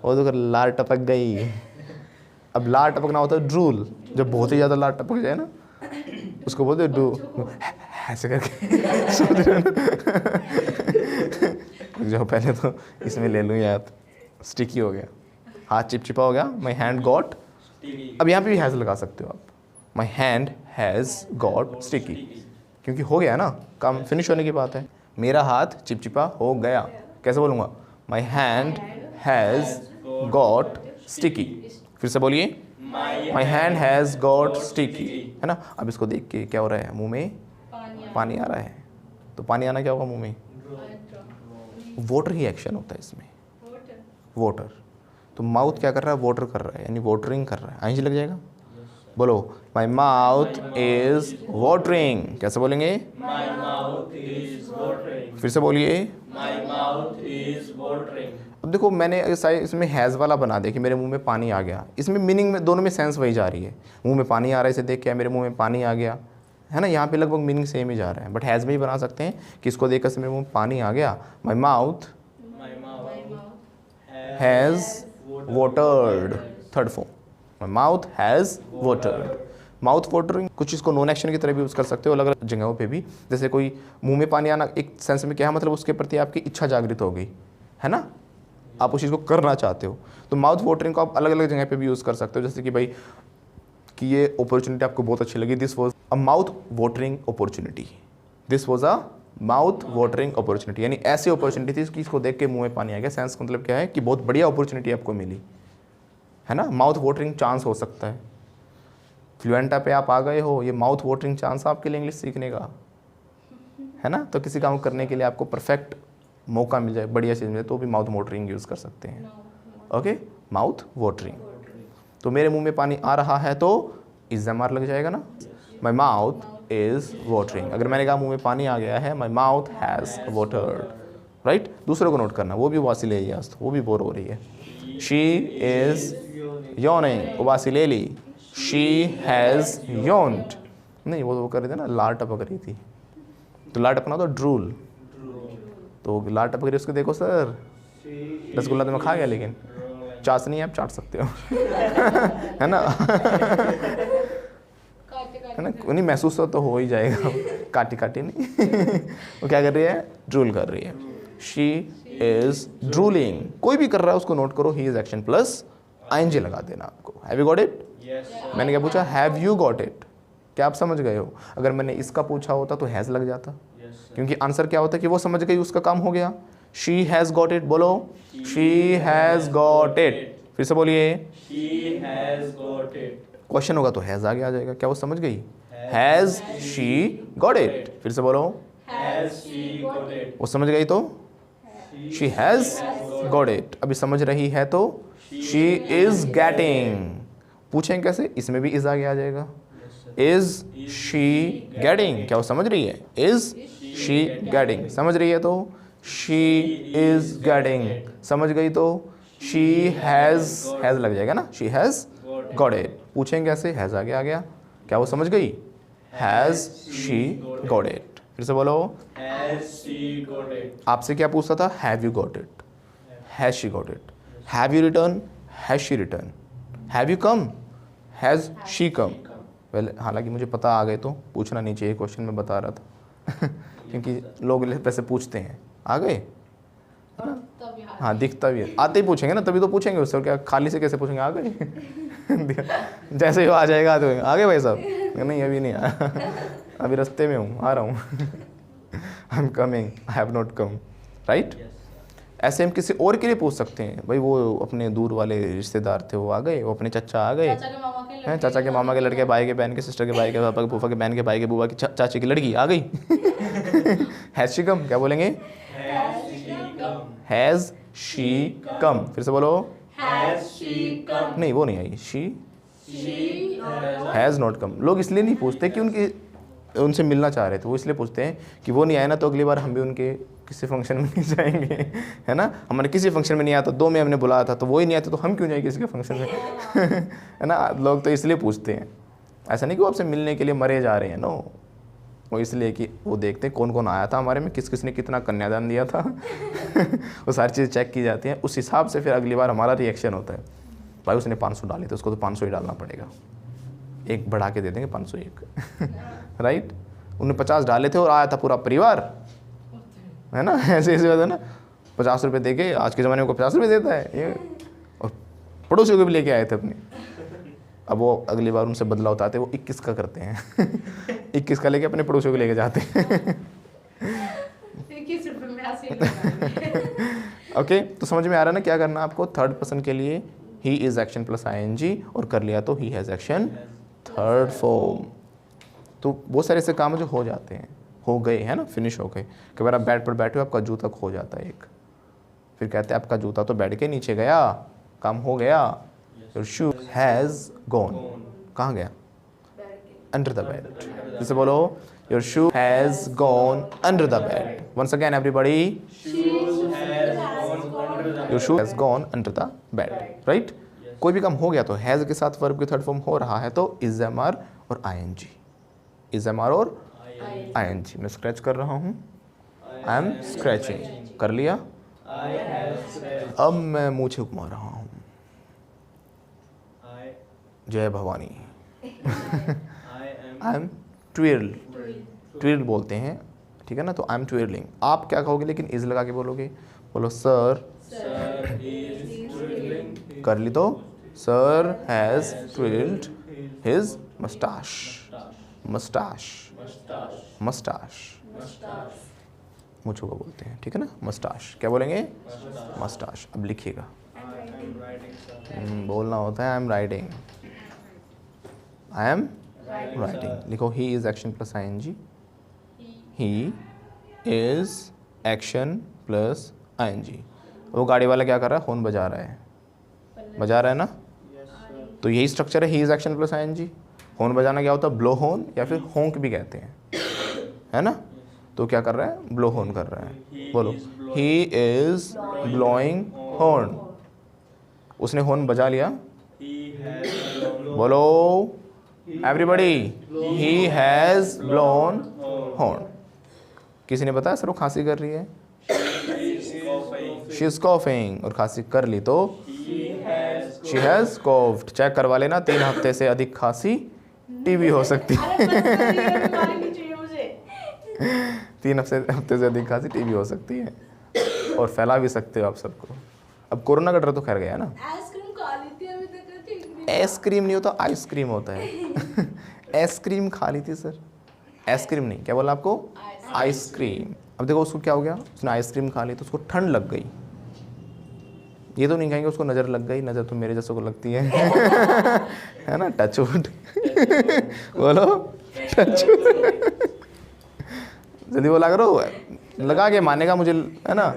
वो तो लार टपक गई। अब लार टपकना होता है ड्रूल, जब बहुत ही ज़्यादा लार टपक जाए ना उसको बोलते हैं ड्रू, ऐसे करके समझ रहे हो ना। जो पहले तो इसमें ले लूँ यार, स्टिकी हो गया, हाथ चिपचिपा हो गया, माई हैंड गॉट। अब यहाँ पे भी हैज़ लगा सकते हो आप, my hand has got sticky, क्योंकि हो गया ना, काम फिनिश होने की बात है। मेरा हाथ चिपचिपा हो गया, कैसे बोलूँगा? My hand has got sticky. फिर से बोलिए, my hand has got sticky, है ना। अब इसको देख के क्या हो रहा है? मुंह में पानी आ रहा है, तो पानी आना क्या होगा मुंह में? वाटर ही एक्शन होता है इसमें, वाटर। तो माउथ क्या कर रहा है? वाटर कर रहा है, यानी वाटरिंग कर रहा है। आइंज लग जाएगा, बोलो माई माउथ इज वाटरिंग। कैसे बोलेंगे? My mouth is watering. फिर से बोलिए, माई माउथ इज वाटरिंग। अब देखो मैंने इसमें हैज़ वाला बना दिया कि मेरे मुंह में पानी आ गया, इसमें मीनिंग में दोनों में सेंस वही जा रही है। मुंह में पानी आ रहा है, इसे देख के मेरे मुंह में पानी आ गया, है ना, यहाँ पे लगभग मीनिंग सेम ही जा रहा है। बट हैज़ में ही बना सकते हैं कि इसको देखकर से मेरे मुंह में पानी आ गया, my mouth has watered. Third form, my mouth has watered. Mouth watering कुछ इसको नॉन एक्शन की तरह भी यूज़ कर सकते हो अलग अलग जगहों पे भी। जैसे कोई मुंह में पानी आना एक सेंस में क्या है, मतलब उसके प्रति आपकी इच्छा जागृत हो गई, है ना, आप उस चीज़ को करना चाहते हो। तो माउथ वाटरिंग को आप अलग अलग जगह पे भी यूज़ कर सकते हो। जैसे कि भाई कि ये अपॉर्चुनिटी आपको बहुत अच्छी लगी, this was a mouth watering opportunity, this was a mouth watering opportunity, यानी ऐसी अपॉर्चुनिटी थी कि इसको देख के मुंह में पानी आ गया। सेंस मतलब क्या है कि बहुत बढ़िया अपॉर्चुनिटी आपको मिली, है ना। माउथ वाटरिंग चांस हो सकता है, फ्लुएंटा पे आप आ गए हो, ये माउथ वाटरिंग चांस आपके लिए इंग्लिश सीखने का, है ना। तो किसी काम करने के लिए आपको परफेक्ट मौका मिल जाए, बढ़िया चीज़ मिल जाए, तो भी माउथ वाटरिंग यूज़ कर सकते हैं। Okay, mouth watering. तो मेरे मुंह में पानी आ रहा है तो इज़ लग जाएगा ना, माई माउथ इज़ वाटरिंग। अगर मैंने कहा मुंह में पानी आ गया है, my mouth has watered, right. दूसरे को नोट करना, वो भी वासिलेली, वो भी बोर हो रही है। शी इज़ यॉनिंग, वासिलेली, शी हैज़ यॉन्ड। नहीं, वो कर रही थी ना, लार टपक रही थी, तो लार टपकना तो ड्रूल, तो लार टपक रही उसको देखो सर, रसगुल्ला तो मैं खा गया, लेकिन चाशनी आप चाट सकते हो है ना है ना, नहीं महसूस तो हो ही जाएगा काटी काटी नहीं वो क्या कर रही है? ड्रूल कर रही है। She is drooling. कोई भी कर रहा है उसको नोट करो, he is action plus ING लगा देना आपको। Have you got it? मैंने क्या पूछा? Have you got it? क्या आप समझ गए हो? अगर मैंने इसका पूछा होता तो हैज़ लग जाता, क्योंकि आंसर क्या होता है कि वो समझ गई, उसका काम हो गया। शी हैज़ गॉट इट, बोलो शी हैज़ गॉट इट। फिर से बोलिए, she has got it. Question होगा तो हैज़ आगे आ जाएगा, क्या वो समझ गई? Has she got it. फिर से बोलो, हैज़ शी गॉट इट। वो समझ गई तो शी हैज़ गॉट इट। अभी समझ रही है तो शी इज गेटिंग। पूछें कैसे? इसमें भी इज आगे आ जाएगा। इज शी गेटिंग, क्या वो समझ रही है? Is she getting. समझ रही है तो शी इज गेटिंग। समझ गई तो शी हैज़ लग जाएगा ना, शी हैज़ गॉट इट। पूछें कैसे? हैज़ आगे आ गया, क्या वो समझ गई? Has she got it. फिर से बोलो, हैज़ शी गॉट इट। आपसे क्या पूछता था? Have you got it, has she got it. Have you return, has she return. Have you come, has she come. पहले हालांकि मुझे पता आ गए तो पूछना नहीं चाहिए, क्वेश्चन में बता रहा था क्योंकि लोग वैसे पूछते हैं, आ गए हाँ, दिखता भी है, आते ही पूछेंगे ना, तभी तो पूछेंगे उससे, क्या खाली से कैसे पूछेंगे? आ गए जैसे ही वो आ जाएगा तो आ गए भाई साहब, नहीं अभी नहीं आया अभी रास्ते में हूँ, आ रहा हूँ I am coming, I have not come, right. ऐसे हम किसी और के लिए पूछ सकते हैं, भाई वो अपने दूर वाले रिश्तेदार थे, वो आ गए, वो अपने चचा आ गए हैं, चाचा के मामा के लड़के, भाई के बहन के, सिस्टर के भाई के, पापा के फूफा के बहन के भाई के बुआ की चाची की लड़की आ गई हैज़ शी कम, क्या बोलेंगे? Has she come. फिर से बोलो, हैज़ शी कम। नहीं वो नहीं आई, शी हैज़ नॉट कम। लोग इसलिए नहीं पूछते कि उनकी उनसे मिलना चाह रहे थे, वो इसलिए पूछते हैं कि वो नहीं आए ना तो अगली बार हम भी उनके किसी फंक्शन में नहीं जाएंगे, है ना। हमारे किसी फंक्शन में नहीं आया तो 2 में हमने बुलाया था, तो वो ही नहीं आते तो हम क्यों जाए किसी के फंक्शन में है ना। लोग तो इसलिए पूछते हैं, ऐसा नहीं कि वो आपसे मिलने के लिए मरे जा रहे हैं, नो, वो इसलिए कि वो देखते हैं कौन कौन आया था हमारे में, किस किस ने कितना कन्यादान दिया था वो सारी चीज़ें चेक की जाती हैं, उस हिसाब से फिर अगली बार हमारा रिएक्शन होता है, भाई उसने 500 डाले तो उसको तो 500 ही डालना पड़ेगा, एक बढ़ा के दे देंगे 501 राइट। उन्होंने 50 डाले थे और आया था पूरा परिवार, है ना, ऐसे ऐसे होता है ना, 50 रुपये दे के आज के ज़माने में को 50 रुपये देता है ये, और पड़ोसियों को भी लेके आए थे अपने। अब वो अगली बार उनसे बदला उठाते, वो 21 का करते हैं 21 का लेके अपने पड़ोसियों को लेके जाते हैं ओके, तो समझ में आ रहा है ना क्या करना आपको। थर्ड पर्सन के लिए he is action plus ING, और कर लिया तो he has action third form. तो बहुत सारे ऐसे काम जो हो जाते हैं, हो गए, है ना, फिनिश हो गए। कई बार आप बेड पर बैठे हो, आपका जूता खो जाता है एक, फिर कहते हैं आपका जूता तो बेड के नीचे गया, काम हो गया। योर शू हैज़ गॉन, कहाँ गया? Under the bed. जैसे बोलो your shoe has gone under the bed. Once again everybody, your shoe has gone under the bed, right. कोई भी काम हो गया तो हैज़ के साथ वर्ब की थर्ड फॉर्म हो रहा है तो इज एम आर और आईएनजी, इज एम आर और आईएनजी। मैं स्क्रैच कर रहा हूँ, आई एम स्क्रैचिंग, कर लिया। अब मैं मूछें घुमा रहा हूँ, जय भवानी आई एम ट्विरल, ट्विरल बोलते हैं, ठीक है ना। तो आई एम ट्विरलिंग, आप क्या कहोगे लेकिन इज लगा के बोलोगे, बोलो सर कर ली तो सर हैज़ ट्विल्ड हिज मस्टाश, मस्टाश, मस्टाश मुझको को बोलते हैं, ठीक है ना, मस्टाश। क्या बोलेंगे? मस्टाश। अब लिखिएगा, बोलना होता है I am writing, I am writing. लिखो he is action plus ING, he is action plus ING. वो गाड़ी वाला क्या कर रहा है? हॉर्न बजा रहा है, बजा रहा है ना, तो यही स्ट्रक्चर है, he is action plus ING. Horn बजाना क्या होता है? ब्लो हॉर्न, या फिर होंक भी कहते हैं, है ना। तो क्या कर रहा है? ब्लो हॉर्न कर रहा है। बोलो ही इज ब्लोइंग हॉर्न, उसने हॉर्न बजा लिया। बोलो everybody, he has blown horn. किसी ने बताया सर वो खांसी कर रही है, शी इज कॉफिंग, और खांसी कर ली तो शी हैज कॉफ्ड। चेक करवा लेना, 3 हफ्ते से अधिक खांसी टीबी हो सकती है 3 हफ्ते से अधिक खांसी टीबी हो सकती है, और फैला भी सकते हो आप सबको। अब कोरोना का डर तो खैर गया ना। आइसक्रीम नहीं होता, आइसक्रीम होता है आइसक्रीम खा ली थी सर, आइसक्रीम नहीं, क्या बोला आपको? आइसक्रीम। अब देखो उसको क्या हो गया, उसने आइसक्रीम खा ली तो उसको ठंड लग गई। ये तो नहीं कहेंगे उसको नज़र लग गई, नज़र तो मेरे जैसे को लगती है है ना, टचवुड बोलो टचवुड जल्दी बोला करो, लगा के मानेगा मुझे, है ना।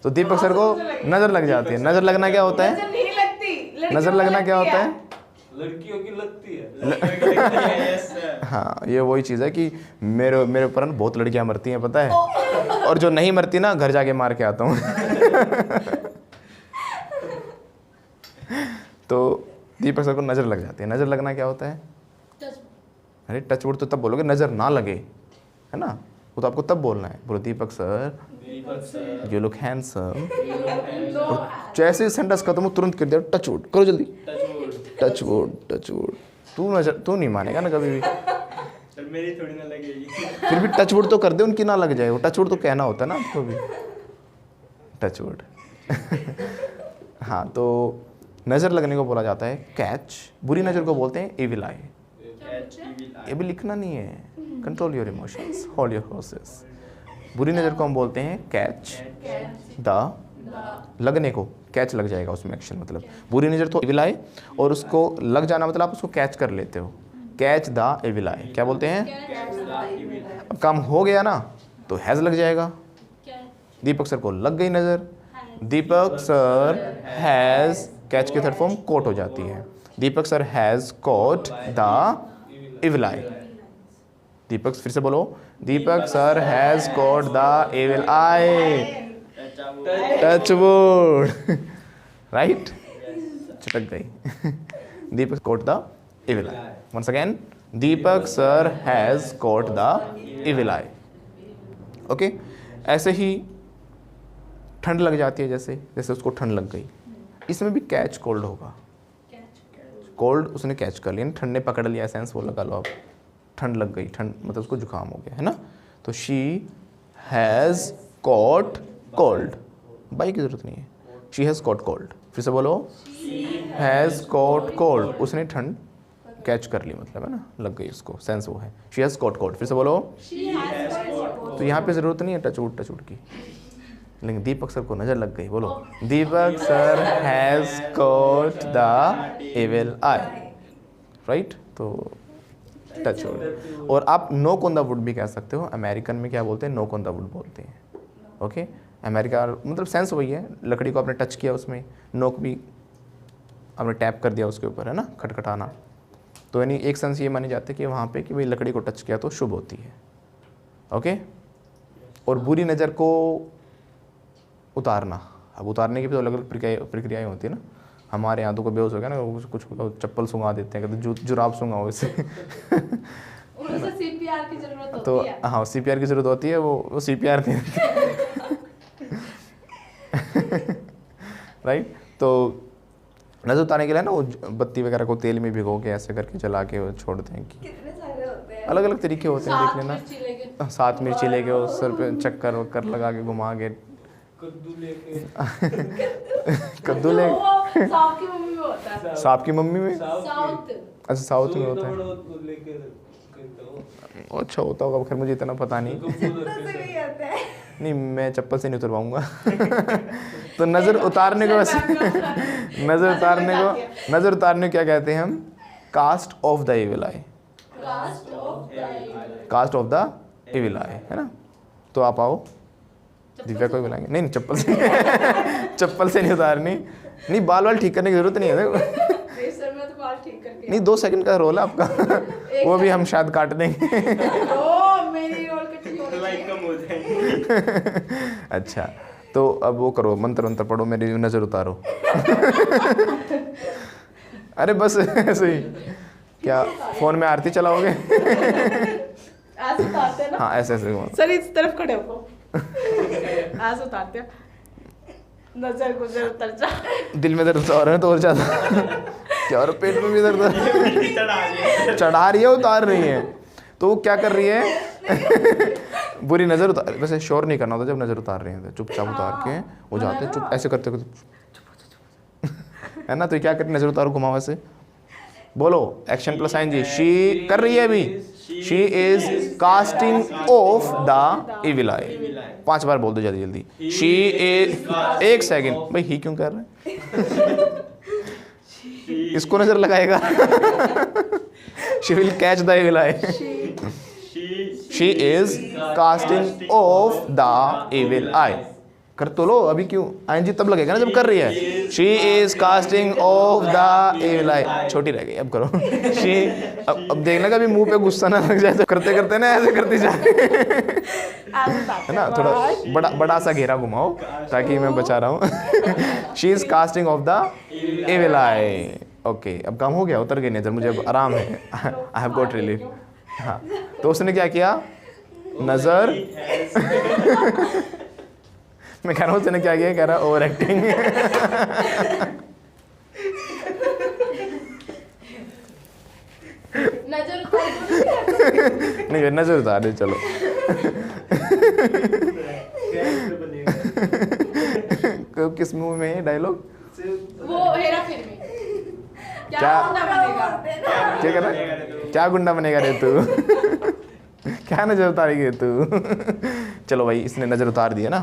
तो दीपक सर को नज़र लग जाती है। नज़र लगना क्या होता है? नज़र लगना क्या होता है? लड़कियों की लगती है हाँ, ये वही चीज़ है कि मेरे ऊपर ना बहुत लड़कियां मरती हैं, पता है, और जो नहीं मरती ना घर जाके मार के आता हूँ तो दीपक सर को नज़र लग जाती है। नज़र लगना क्या होता है? अरे टचवुड तो तब बोलोगे नज़र ना लगे, है ना, वो तो आपको तब बोलना है। बोलो Deepak sir you look handsome, और जैसे ही सेंटेंस खत्म हो तुरंत कर दिया टचवुड, करो जल्दी टचवुड टचवुड। तू नहीं मानेगा ना कभी भी, मेरी थोड़ी ना लगेगी फिर भी टचवुड तो कर दे, उनकी ना लग जाए। वो टचवुड तो कहना होता है ना आपको भी, टचवुड हाँ, तो नज़र लगने को बोला जाता है कैच। बुरी नज़र को बोलते हैं एविल आई। ये भी लिखना नहीं है, control your emotions, hold your horses. बुरी नज़र को हम बोलते हैं कैच द, लगने को कैच लग जाएगा उसमें एक्शन, मतलब बुरी नज़र तो एविल आई, और उसको लग जाना मतलब आप उसको कैच कर लेते हो, कैच द एविल आई। क्या बोलते हैं? अब काम हो गया ना तो हैज़ लग जाएगा। दीपक सर को लग गई नज़र, दीपक सर हैज़, कैच की थर्ड फॉर्म कोट हो जाती है, Deepak sir has caught the evil eye. Deepak फिर से बोलो, Deepak sir has caught the evil eye, touch wood, right, चटक गई। Deepak caught the evil eye, once again, Deepak sir has caught the evil eye. Okay, ऐसे ही ठंड लग जाती है, जैसे जैसे उसको ठंड लग गई, इसमें भी कैच कोल्ड होगा। कोल्ड उसने कैच कर लिया, ठंड ने पकड़ लिया, सेंस वो लगा लो आप, ठंड लग गई, ठंड मतलब उसको जुकाम हो गया है ना, तो शी हैज़ कॉट कोल्ड, बाई की जरूरत नहीं है, शी हैज़ कॉट कोल्ड। फिर से बोलो, हैज़ कॉट कोल्ड, उसने ठंड कैच कर ली, मतलब है ना, लग गई उसको, सेंस वो है, शी हैज़ कॉट कोल्ड। फिर से बोलो, तो यहाँ पे ज़रूरत नहीं है टच वुड की, लेकिन दीपक सर को नज़र लग गई, बोलो, Deepak sir has caught the evil eye, right, तो टच वुड। और आप नोक ऑन द वुड भी कह सकते हो, अमेरिकन में क्या बोलते हैं, नोक ऑन द वुड बोलते हैं। ओके, अमेरिका मतलब सेंस वही है, लकड़ी को आपने टच किया, उसमें नोक भी आपने टैप कर दिया उसके ऊपर, है ना, खटखटाना, तो यानी एक सेंस ये मानी जाती है कि वहाँ पे कि भाई लकड़ी को टच किया तो शुभ होती है। ओके, और बुरी नज़र को उतारना, अब उतारने की भी तो अलग अलग प्रक्रियाएं होती है ना, हमारे यहाँ तो कोई बेहोश हो गया ना, कुछ चप्पल सुंगा देते हैं, कहते जुराब सुंगाओ इससे। उनको सीपीआर की जरूरत होती तो है। हाँ, सीपीआर की जरूरत होती है, वो सीपीआर नहीं राइट। तो नजर उतारने के लिए ना वो बत्ती वगैरह को तेल में भिगो के ऐसे करके जला के वो छोड़ते हैं कि कितने सारे होते हैं, अलग अलग तरीके होते हैं, देख लेना। सात मिर्ची लेके वो सर पे चक्कर वक्कर लगा के घुमा के, कद्दू लेके कद्दू ले, सांप की मम्मी में होता है, सांप की मम्मी में, साउथ, अच्छा साउथ में होता है, अच्छा होता होगा, खैर मुझे इतना पता नहीं। नहीं, मैं चप्पल से नहीं उतर पाऊंगा। तो नज़र उतारने को वैसे नज़र उतारने को क्या कहते हैं हम, cast off the evil eye, cast off the evil eye, है ना। तो आप आओ, दिव्या को भी बुलाएंगे, नहीं चप्पल से चप्पल से नहीं उतारनी, नहीं बाल वाल ठीक करने की जरूरत नहीं है, देखो नहीं 2 सेकंड का रोल है आपका, वो भी हम शायद काट देंगे। मेरी रोल कटिंग होनी चाहिए। कम हो जाएंगे। अच्छा, तो अब वो करो, मंत्र वंत्र पढ़ो, मेरी नज़र उतारो। अरे बस ऐसे ही, क्या फ़ोन में आरती चलाओगे? ऐसे उतारते हैं ना, हाँ ऐसे ऐसे सर इस तरफ खड़े हो, ऐसे उतारते हैं, नजर गुजर उतर जा, दिल में दर्द हो रहा है तो और ज़्यादा, क्या और पेट में भी दर्द चढ़ा रही है, उतार रही है, तो वो क्या कर रही है, बुरी नज़र उतार, वैसे शोर नहीं करना होता जब नज़र उतार रहे हैं, चुपचाप उतार के वो जाते हैं, चुप ऐसे करते है ना। तो क्या करते, नज़र उतारो, घुमाओ ऐसे, बोलो एक्शन प्लस आईएनजी, शी कर रही है अभी, she is casting off the evil eye, 5 बार बोल दो जल्दी जल्दी, शी इज, 1 सेकंड भाई, ही क्यों कर रहे हैं, इसको नजर लगाएगा, she will catch the evil eye, she is casting off the evil eye, कर तो लो अभी, क्यों आईएनजी तब लगेगा ना जब कर रही है, she is casting off the evil eye, छोटी रह गई, अब करो शी, अब देखना कभी मुंह पे गुस्सा ना लग जाए, तो करते करते ना ऐसे करती जाए, है ना, थोड़ा बड़ा सा घेरा घुमाओ ताकि मैं बचा रहा हूँ। She is casting off the evil eye, okay, अब काम हो गया, उतर गई नजर, मुझे अब आराम है, आई हैव गॉट रिलीफ। हाँ, तो उसने क्या किया, नजर मैं कह रहा हूँ उसने क्या किया, कह रहा ओवर एक्टिंग, नजर नहीं नजर उतार दे, चलो किस मूवी में है डायलॉग, वो हेरा फेरी में, क्या गुंडा बनेगा, क्या कर रहा है, क्या गुंडा बनेगा रे तू, क्या नजर उतारेगी तू। चलो भाई, इसने नजर उतार दिया ना,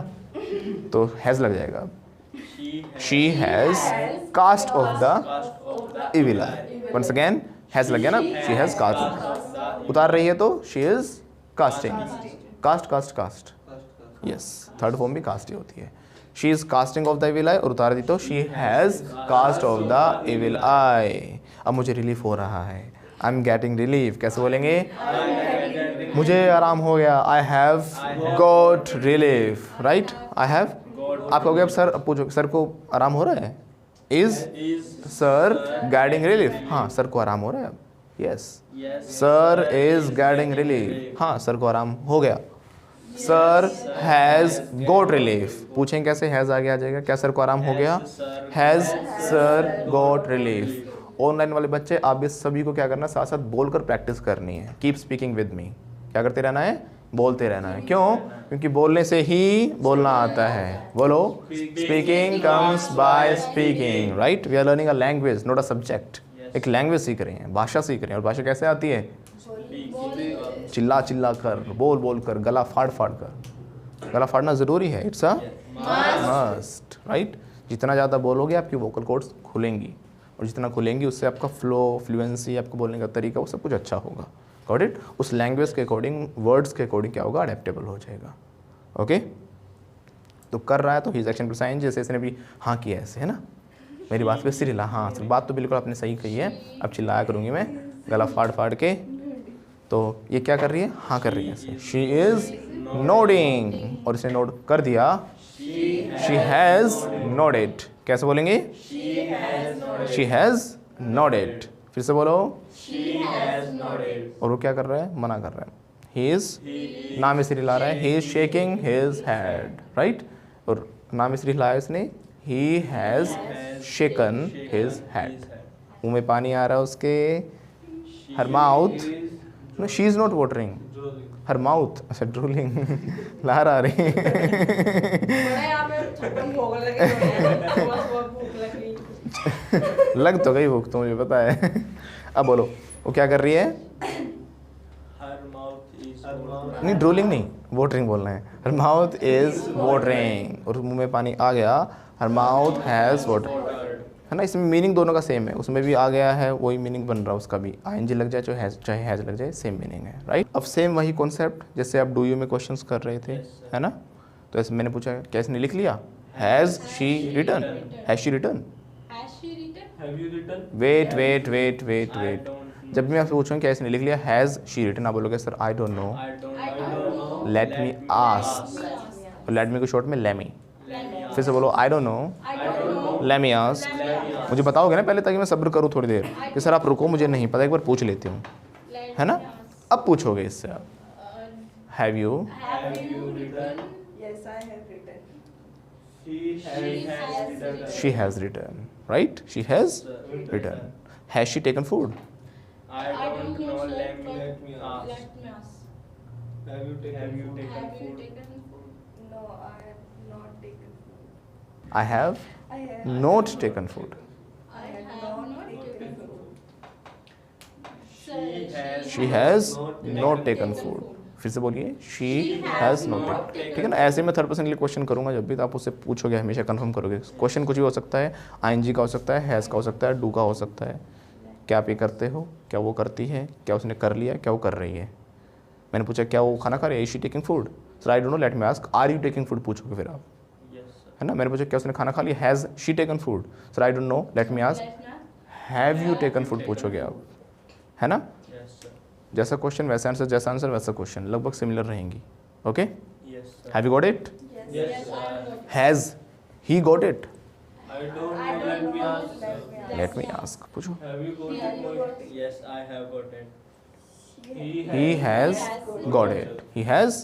तो हैज लग जाएगा, she has cast off the evil eye, once again has लग गया ना, शी हैज कास्ट, उतार रही है तो she is casting, cast cast cast, yes, third form भी कास्ट ही होती है, she is casting off the evil eye, और उतार दी तो she has cast off the evil eye. अब मुझे रिलीफ हो रहा है, आई एम गेटिंग रिलीफ, कैसे बोलेंगे, मुझे आराम हो गया, I have got relief, right. I have, आपका हो गया। अब सर, अब पूछो सर को आराम हो रहा है? Is sir getting relief? हाँ, सर को आराम हो रहा है अब। Yes, sir is getting relief. हाँ, सर को आराम हो गया। Sir has got relief. पूछें कैसे, हैज़ आगे आ जाएगा। क्या सर को आराम हो गया? Has sir got relief. Online वाले बच्चे, आप भी सभी को क्या करना है, साथ साथ बोलकर प्रैक्टिस करनी है। Keep speaking with me. क्या करते रहना है? बोलते रहना है। क्यों? क्योंकि बोलने से ही बोलना आता है। बोलो, speaking comes by speaking, right. We are learning a language, not a subject. एक लैंग्वेज सीख रहे हैं, भाषा सीख रहे हैं। और भाषा कैसे आती है? चिल्ला चिल्ला कर, बोल बोल कर, गला फाड़ फाड़ कर। गला फाड़ना ज़रूरी है, इट्स अ मस्ट, राइट। जितना ज़्यादा बोलोगे आपकी वोकल कॉर्ड्स खुलेंगी, और जितना खुलेंगी उससे आपका फ्लो, फ्लुएंसी, आपको बोलने का तरीका, वो सब कुछ अच्छा होगा। Got it. उस लैंग्वेज के अकॉर्डिंग, वर्ड्स के अकॉर्डिंग क्या होगा? अडेप्टेबल हो जाएगा। ओके। तो कर रहा है तो हिज एक्शन साइन, जैसे इसने भी हाँ किया ऐसे, है ना। मेरी बात पे सिर हिला। हाँ, बात तो बिल्कुल आपने सही कही है। अब चिल्लाया करूँगी मैं, गला फाड़ फाड़ के। तो ये क्या कर रही है? हाँ कर रही है ऐसे। शी इज़ नोडिंग, और इसने नोड कर दिया। She has nodded. कैसे बोलेंगे? She has nodded. फिर से बोलो। और वो क्या कर रहा है? मना कर रहा है। ही इज़, नाम इसलिए हिला रहा है। He is shaking his head, right. और नाम इसलिए हिलाया इसने, he has shaken his head. मुँह में पानी आ रहा है उसके। Her mouth, no she is not watering, her mouth, अच्छा ड्रूलिंग, लार आ रही। लग तो गई भूख तो, मुझे पता है। अब बोलो, वो क्या कर रही है? नहीं, ड्रूलिंग नहीं, वाटरिंग बोलना है। हर माउथ इज वाटरिंग, और मुंह में पानी आ गया। हर माउथ हैज़ वाटर, है ना। इसमें मीनिंग दोनों का सेम है। उसमें भी आ गया है, वही मीनिंग बन रहा है उसका भी। आईएनजी लग जाए चाहे हैज लग जाए, सेम मीनिंग है, राइट। अब सेम वही कॉन्सेप्ट जैसे आप डू यू में क्वेश्चंस कर रहे थे, है ना। तो ऐसे मैंने पूछा, क्या इसने लिख लिया? Has she written? Has she written? Wait wait wait wait wait. जब भी मैं आपसे पूछूँ क्या इसने लिख लिया, हैज़ शी रिटन, आप बोलोगे sir I don't know, let me ask. Let me को शॉर्ट में लेमी। फिर से बोलो, आई don't know, let me ask. मुझे बताओगे ना पहले, ताकि मैं सब्र करूँ थोड़ी देर कि सर आप रुको, मुझे नहीं पता, एक बार पूछ लेती हूँ, है ना। अब पूछोगे इससे आप, have you? She has written, right. She has written. Has she taken food? I don't know. Let me ask. Have you taken food? No, I have not taken food. I have not taken food. I have not taken food. She has not taken food. फिर से बोलिए, she has not taken। ठीक है ना। ऐसे मैं third person के लिए क्वेश्चन करूंगा जब भी, तो आप उससे पूछोगे, हमेशा कंफर्म करोगे। क्वेश्चन कुछ भी हो सकता है, आईएनजी का हो सकता है, हैज़ का हो सकता है, डू का हो सकता है। क्या आप ये करते हो? क्या वो करती है? क्या उसने कर लिया? क्या वो कर रही है? मैंने पूछा क्या वो खाना खा रही है? Is she taking food? Sir I don't know, let me ask. Are you taking food पूछोगे फिर आप, है ना। मैंने पूछा क्या उसने खाना खा लिया? Has she taken food? Sir I don't know, let me ask. Have you taken food पूछोगे आप, है ना। जैसा क्वेश्चन वैसा आंसर, जैसा आंसर वैसा क्वेश्चन, लगभग सिमिलर रहेंगी। Okay, have you got it? Has he got it? I don't know. Let me ask. Late me ask पूछो। Have you got it? Yes, I have got it. He has got it. He has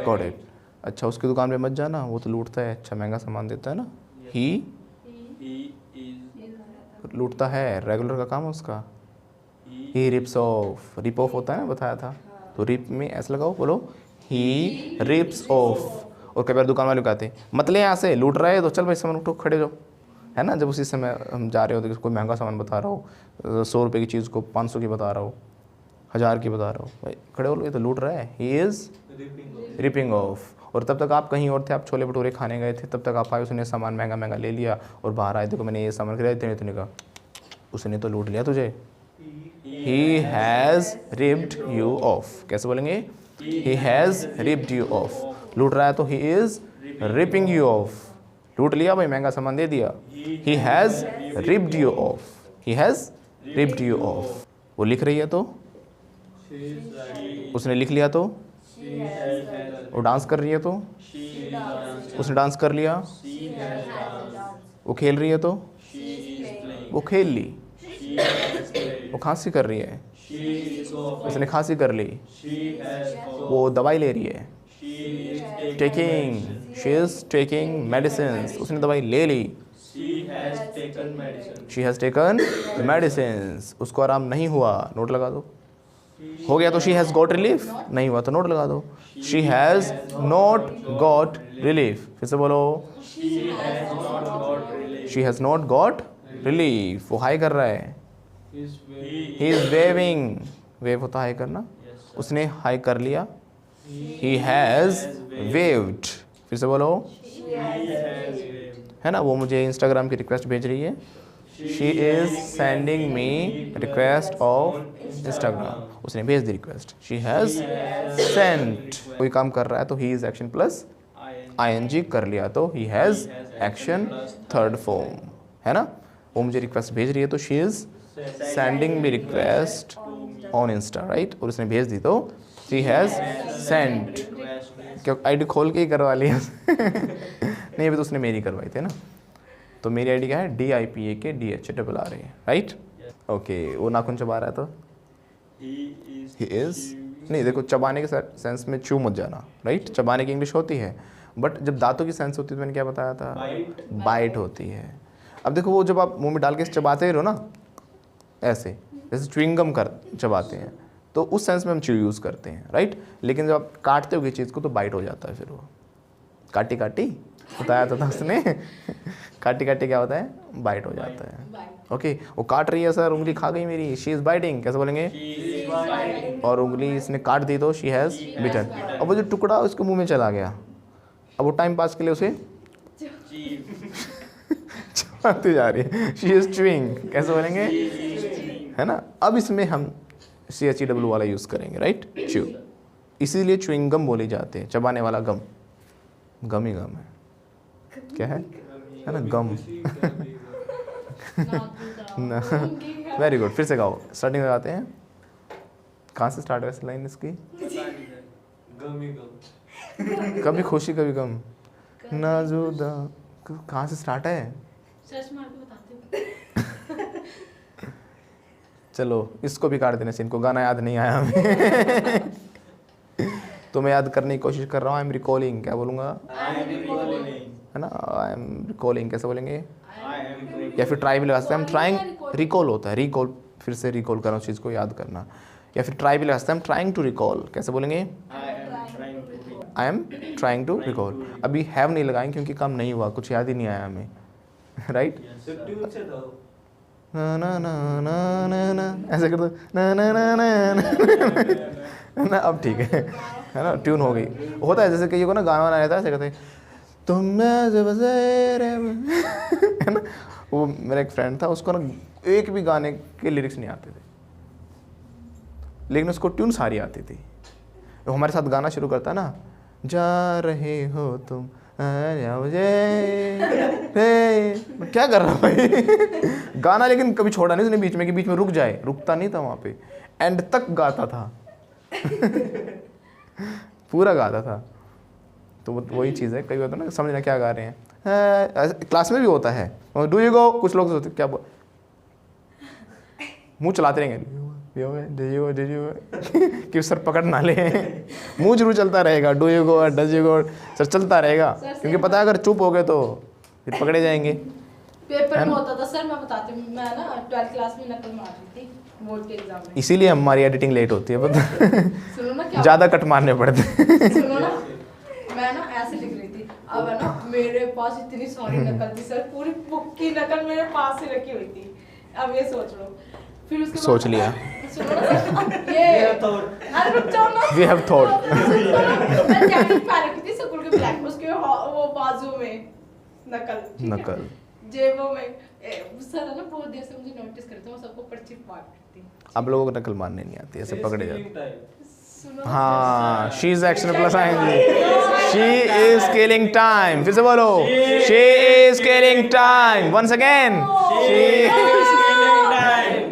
got it. अच्छा, उसकी दुकान पे मत जाना, वो तो लूटता है, अच्छा महंगा सामान देता है ना। ही is लूटता है, रेगुलर का काम है उसका। ही रिप्स ऑफ, रिप ऑफ होता है ना, बताया था। तो रिप में ऐसे लगाओ, बोलो ही रिप्स ऑफ। और कई बार दुकान वाले कहते हैं मत ले यहाँ से, लूट रहा है, तो चल भाई सामान उठो, खड़े जाओ, है ना। जब उसी समय हम जा रहे होते कि कोई महंगा सामान बता रहा हो, 100 रुपये की चीज़ को 500 की बता रहा हो, 1000 की बता रहा हो, भाई खड़े हो लो, ये तो लूट रहा है। He is ripping off. और तब तक आप कहीं और थे, आप छोले भटूरे खाने गए थे, तब तक आप आए, उसने सामान महंगा महंगा ले लिया और बाहर आए, देखो मैंने ये सामान खरीदा, इतने तूने कहा उसने तो लूट लिया तुझे। He has ripped you of. कैसे बोलेंगे? He has ripped you of. लूट रहा है तो he is ripping you of. लूट लिया भाई, महंगा सामान दे दिया। He has ripped you of. He has ripped you of. वो लिख रही है तो उसने लिख लिया तो, वो डांस कर रही है तो, उसने डांस कर लिया, वो खेल रही है तो, वो खेल ली, वो खांसी कर रही है, उसने खांसी कर ली, वो दवाई ले रही है, taking, she is taking medicine, उसने दवाई ले ली, शी हैज़ टेकन मेडिसिन, उसको आराम नहीं हुआ, नोट लगा दो। हो गया तो शी हैज़ गॉट रिलीफ, नहीं हुआ तो नोट लगा दो। She has not got relief, फिर से बोलो, she has not got relief, वो हाई कर रहा है, ही इज वेविंग, वेव होता है हाई करना, उसने हाई कर लिया, ही हैज़ वेव्ड, फिर से बोलो, है ना। वो मुझे इंस्टाग्राम की रिक्वेस्ट भेज रही है, she is sending me request of Instagram, उसने भेज दी रिक्वेस्ट, शी हैज़ सेंट, कोई काम कर रहा है तो he is action plus ing कर लिया तो he has action third form, है ना। वो मुझे रिक्वेस्ट भेज रही है तो she is sending me request on insta, right, और उसने भेज दी तो शी हैज़ सेंट, क्या आईडी खोल के ही करवा लिया नहीं, अभी तो उसने मेरी करवाई थी ना। तो मेरी आईडी क्या है, DIPAKDHARR, राइट, ओके। वो नाखून चबा रहा है तो ही इज़, नहीं देखो, चबाने के सेंस में चू मत जाना, राइट, चबाने की इंग्लिश होती है, बट जब दांतों की सेंस होती है तो मैंने क्या बताया था, बाइट होती है। अब देखो वो जब आप मुंह में डाल के चबाते रहो ना, ऐसे जैसे च्युइंगम कर चबाते हैं, तो उस सेंस में हम च्यू यूज़ करते हैं, राइट। लेकिन जब आप काटते हो किसी चीज़ को तो बाइट हो जाता है, फिर वो काटी काटी बताया था उसने काटी काटी क्या होता है, बाइट हो जाता है, ओके। वो काट रही है, सर उंगली खा गई मेरी, शी इज़ बाइटिंग, कैसे बोलेंगे, और उंगली इसने काट दी तो शी हैज़ बिटन। अब वो जो टुकड़ा उसके मुंह में चला गया, अब वो टाइम पास के लिए उसे चबाती जा रही है, शी इज़ च्यूइंग, कैसे बोलेंगे, है ना। अब इसमें हम CHEW वाला यूज़ करेंगे, राइट, च्यू, इसीलिए च्युइंग गम बोली जाते हैं, चबाने वाला गम, गम ही गम है, क्या है ना, गम ना, वेरी गुड, फिर से गाओ, स्टार्टिंग लगाते हैं, कहाँ से स्टार्ट है इस लाइन इसकी, कभी खुशी कभी गम, नाजुदा, कहाँ से स्टार्ट है, सर्च मार के बताते हो। चलो इसको भी काट देने से, इनको गाना याद नहीं आया हमें तो मैं याद करने की कोशिश कर रहा हूँ, आई एम रिकॉलिंग, क्या बोलूँगा, है ना, आई एम रिकॉलिंग, कैसे बोलेंगे, या फिर ट्राई भी लगा सकते हैं हम, ट्राइंग, रिकॉल होता है, रिकॉल, फिर से रिकॉल करना, उस चीज़ को याद करना, या फिर ट्राई भी लगा सकते हैं हम, ट्राइंग टू रिकॉल, कैसे बोलेंगे, I am trying to recall. अभी हैव नहीं लगाएंगे क्योंकि काम नहीं हुआ, कुछ याद ही नहीं आया हमें, राइट, ना ना ना ना ना ना, ऐसे कर दो, ना ना ना ना ना, अब ठीक है ना, ट्यून हो गई। होता है जैसे कहीं को ना गाना वाना रहता है, ऐसे कहते हैं तुम है ना। वो मेरा एक फ्रेंड था, उसको ना एक भी गाने के लिरिक्स नहीं आते थे, लेकिन उसको ट्यून सारी आती थी। वो हमारे साथ गाना शुरू करता ना, जा रहे हो तुम मुझे क्या कर रहा हूँ भाई गाना, लेकिन कभी छोड़ा नहीं उसने बीच में, कि बीच में रुक जाए, रुकता नहीं था वहाँ पे, एंड तक गाता था पूरा गाता था। तो वही चीज़ है, कई बार तो ना समझना क्या गा रहे हैं, क्लास में भी होता है, डू यू गो, कुछ लोग सोचते क्या मुंह चलाते रहेंगे कि सर पकड़ ना ले मुंह जरूर चलता रहेगा, do you go, does you go, sir चलता रहेगा, क्योंकि पता है अगर चुप हो गए तो फिर पकड़े जाएंगे। पेपर में होता था सर, मैं बताती हूँ, मैं ना 12th क्लास में नकल मार रही थी बोर्ड के एग्जाम में, इसीलिए हमारी एडिटिंग लेट होती है, पता सुनो ना क्या ज़्यादा कट मारने पड़ते सुनो ना, मैं ना ऐसे लिख रही थी, अब है ना मेरे पास इतनी सारी नकल थी सर, पूरी बुक की नकल मेरे पास ही रखी हुई थी। अब ये सोच लो, फिर उसके सोच लिया, सुनो ना ये अरे रुक जाओ ना, वी हैव थॉट, मैं जैकेट पहन रखी थी स्कूल के ब्लैक, उसके वो बाजू में नकल जेबों में सर है ना बहुत देर से मुझे नोटिस करते हैं, वो सबको पर्ची बांटती थी। आप लोगों को नकल मारने नहीं आती, ऐसे पकड़े जाते। सुनो हाँ, शी इज एक्शन प्लस आएंगे, शी इज किलिंग टाइम, फिर से बोलो, she is killing time, once again, she,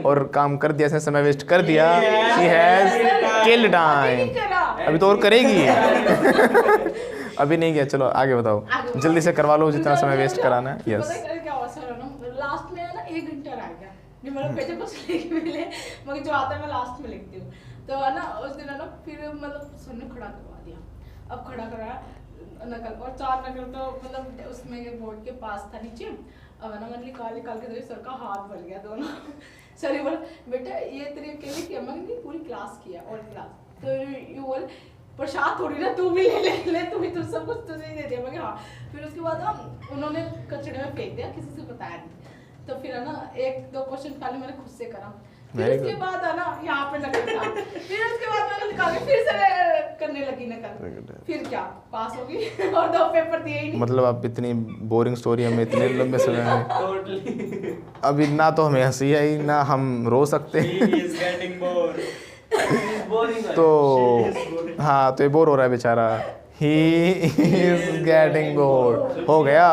और काम कर दिया, समय वेस्ट कर दिया, शी हैज किल अभी टाइम। नहीं करा। अभी तो और करेगी। अभी नहीं किया, चलो आगे बताओ, आगे जल्दी से करवा लो जितना तो समय वेस्ट कराना है। पता यस है क्या हुआ सर ना, लास्ट में है ना 1 घंटा रह गया, नहीं मतलब पेज कुछ लिख मिले, मगर जो आता है मैं लास्ट में लिखती हूँ। तो है ना उस दिन है ना, फिर मतलब सर ने खड़ा करवा दिया। अब खड़ा कराया नकल, और 4 नकल तो मतलब उसमें बोर्ड के पास था नीचे। अब है ना मैंने निकाल के तो सर का हाथ भर गया दोनों। सर ये बोला बेटा ये तेरे अकेले किया, मैंने पूरी क्लास किया, ऑल क्लास। तो यू बोल प्रसाद थोड़ी ना, तू भी ले तू भी तो सब कुछ तुझे ही दे दिया। मैं हाँ। फिर उसके बाद ना उन्होंने कचड़े में फेंक दिया, किसी से बताया नहीं। तो फिर है ना 1-2 क्वेश्चन पहले मैंने खुद से करा, फिर Very उसके good. बाद है ना यहाँ पे नकल था, फिर उसके बाद मैंने निकाल के फिर से करने लगी नकल, फिर क्या पास होगी। और 2 पेपर दिए ही नहीं। मतलब आप इतनी बोरिंग स्टोरी हमें इतने लंबे समय में, Totally. अभी ना तो हमें हंसी आई ना हम रो सकते He हैं। is getting bored. He is boring. तो She is boring. हाँ, तो ये बोर हो रहा है बेचारा। ही इज गेटिंग बोर्ड, हो गया,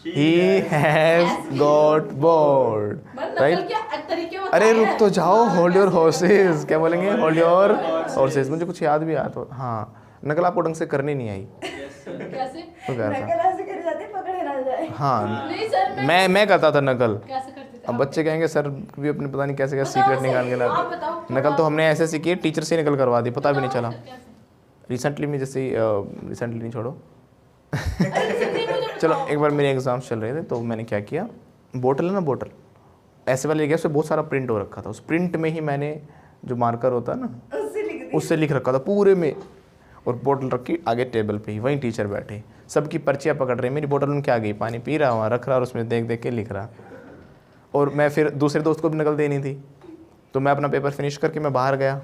ही हैज गॉट बोर्ड, मतलब नकल राइट। के तरीके बताए अरे रुक हैं। तो जाओ, हाँ, होल्ड योर कैसे हॉर्सेस, क्या बोलेंगे, होल्ड योर Horses. हॉर्सेस। मुझे कुछ याद भी आया तो, हाँ नकल आपको ढंग से करनी नहीं आई Yes, sir. कैसे? तो क्या था? नकल ऐसे करे जाते पकड़े ना जाए। हाँ नहीं सर मैं करता था नकल। कैसे करते थे? अब बच्चे कहेंगे सर भी अपने पता नहीं कैसे कैसे बताओ सीक्रेट निकाल के सही, लाते। आप बताओ थोड़ा। नकल तो हमने ऐसे सीखी है, टीचर से ही नकल करवा दी, पता भी नहीं चला। कैसे? रिसेंटली में जैसे रिसेंटली नहीं छोड़ो, अरे सच्ची मुझे चलो बताओ। एक बार मेरे एग्जाम्स चल रहे थे तो मैंने क्या किया, बोतल है ना, बोतल ऐसे वाले गया, उसमें बहुत सारा प्रिंट हो रखा था। उस प्रिंट में ही मैंने जो मार्कर होता है ना, उससे लिख दी। उससे लिख रखा था पूरे में, और बोतल रखी आगे टेबल पे ही, वहीं टीचर बैठे, सबकी पर्चियाँ पकड़ रहे, मेरी बोतल उनके आगे ही, पानी पी रहा वहाँ रख रहा और उसमें देख देख के लिख रहा। और मैं फिर दूसरे दोस्त को भी नकल देनी थी, तो मैं अपना पेपर फिनिश करके मैं बाहर गया,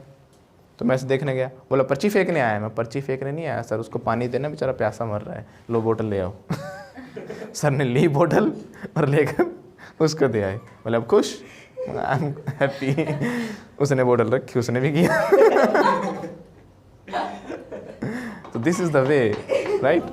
तो मैं ऐसे देखने गया, बोला पर्ची फेंकने आया। मैं पर्ची फेंकने नहीं आया सर, उसको पानी देना, बेचारा प्यासा मर रहा है, लो बोतल ले आओ। सर ने ली बोतल और लेकर उसको दे आए, बोले अब खुश, आई एम हैप्पी। उसने बोतल रखी, उसने भी किया। तो this is the way, right.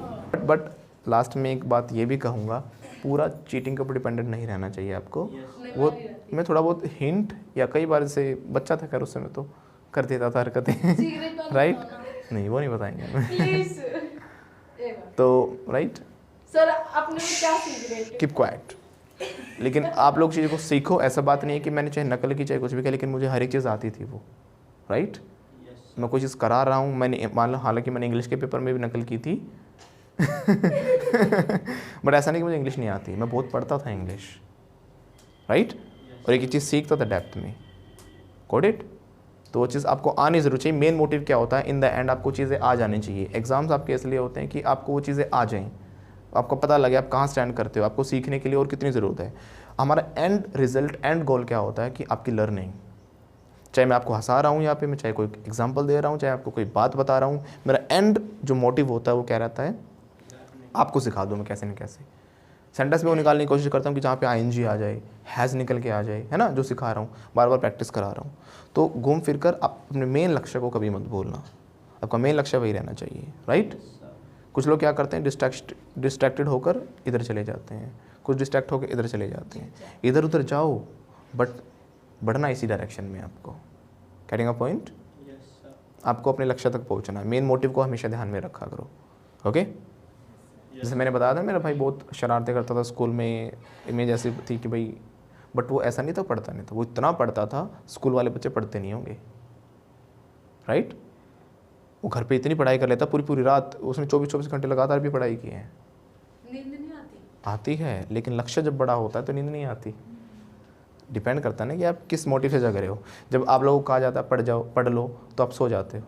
But last में एक बात ये भी कहूँगा, पूरा चीटिंग के ऊपर डिपेंडेंट नहीं रहना चाहिए आपको। नहीं, वो नहीं रहती। मैं थोड़ा बहुत हिंट, या कई बार से बच्चा था खैर उस समय तो कर देता था हरकतें। सीक्रेट वाला राइट, बताओ नहीं वो नहीं बताएंगे। प्लीज एक बार। तो राइट, सर अपने में क्या सीक्रेट? Keep quiet. लेकिन आप लोग चीज़ों को सीखो, ऐसा बात नहीं है कि मैंने चाहे नकल की चाहे कुछ भी किया, लेकिन मुझे हर एक चीज़ आती थी वो, राइट। Yes. मैं कोई चीज़ करा रहा हूँ, मैंने मान लो हालांकि मैंने इंग्लिश के पेपर में भी नकल की थी। बट ऐसा नहीं कि मुझे इंग्लिश नहीं आती, मैं बहुत पढ़ता था इंग्लिश, राइट। और एक चीज़ सीखता था डेप्थ में, गॉट इट। तो वो चीज़ आपको आनी ज़रूर चाहिए। मेन मोटिव क्या होता है, इन द एंड आपको चीज़ें आ जानी चाहिए। एग्जाम्स आपके इसलिए होते हैं कि आपको वो चीज़ें आ जाएं, आपको पता लगे आप कहाँ स्टैंड करते हो, आपको सीखने के लिए और कितनी ज़रूरत है। हमारा एंड रिजल्ट, एंड गोल क्या होता है कि आपकी लर्निंग, चाहे मैं आपको हंसा रहा हूँ यहाँ पे, मैं चाहे कोई एग्जाम्पल दे रहा हूँ, चाहे आपको कोई बात बता रहा हूँ, मेरा एंड जो मोटिव होता है वो क्या रहता है, आपको सिखा दूँ मैं कैसे न कैसे। सेंटेंस में वो निकालने की कोशिश करता हूँ कि जहाँ पे आईएनजी आ जाए, हैज़ निकल के आ जाए, है ना, जो सिखा रहा हूँ, बार बार प्रैक्टिस करा रहा हूँ। तो घूम फिर कर आप अपने मेन लक्ष्य को कभी मत भूलना, आपका मेन लक्ष्य वही रहना चाहिए, राइट। कुछ लोग क्या करते हैं, डिस्ट्रैक्टेड होकर इधर चले जाते हैं, कुछ डिस्ट्रैक्ट होकर इधर चले जाते हैं। इधर उधर जाओ बट बढ़ना इसी डायरेक्शन में आपको, कैटिंग अ पॉइंट। Yes, sir. आपको अपने लक्ष्य तक पहुंचना है, मेन मोटिव को हमेशा ध्यान में रखा करो, ओके। जैसे मैंने बताया था, मेरा भाई बहुत शरारतें करता था स्कूल में, इमेज ऐसी थी कि भाई, बट वो ऐसा नहीं था, पढ़ता नहीं था, वो इतना पढ़ता था, स्कूल वाले बच्चे पढ़ते नहीं होंगे, राइट। वो घर पे इतनी पढ़ाई कर लेता, पूरी पूरी रात उसने 24-24 घंटे लगातार भी पढ़ाई की है। नींद नहीं आती? आती है, लेकिन लक्ष्य जब बड़ा होता है तो नींद नहीं आती। डिपेंड करता है ना कि आप किस मोटिव से जग रहे हो। जब आप लोगों को कहा जाता है पढ़ जाओ, पढ़ लो, तो आप सो जाते हो,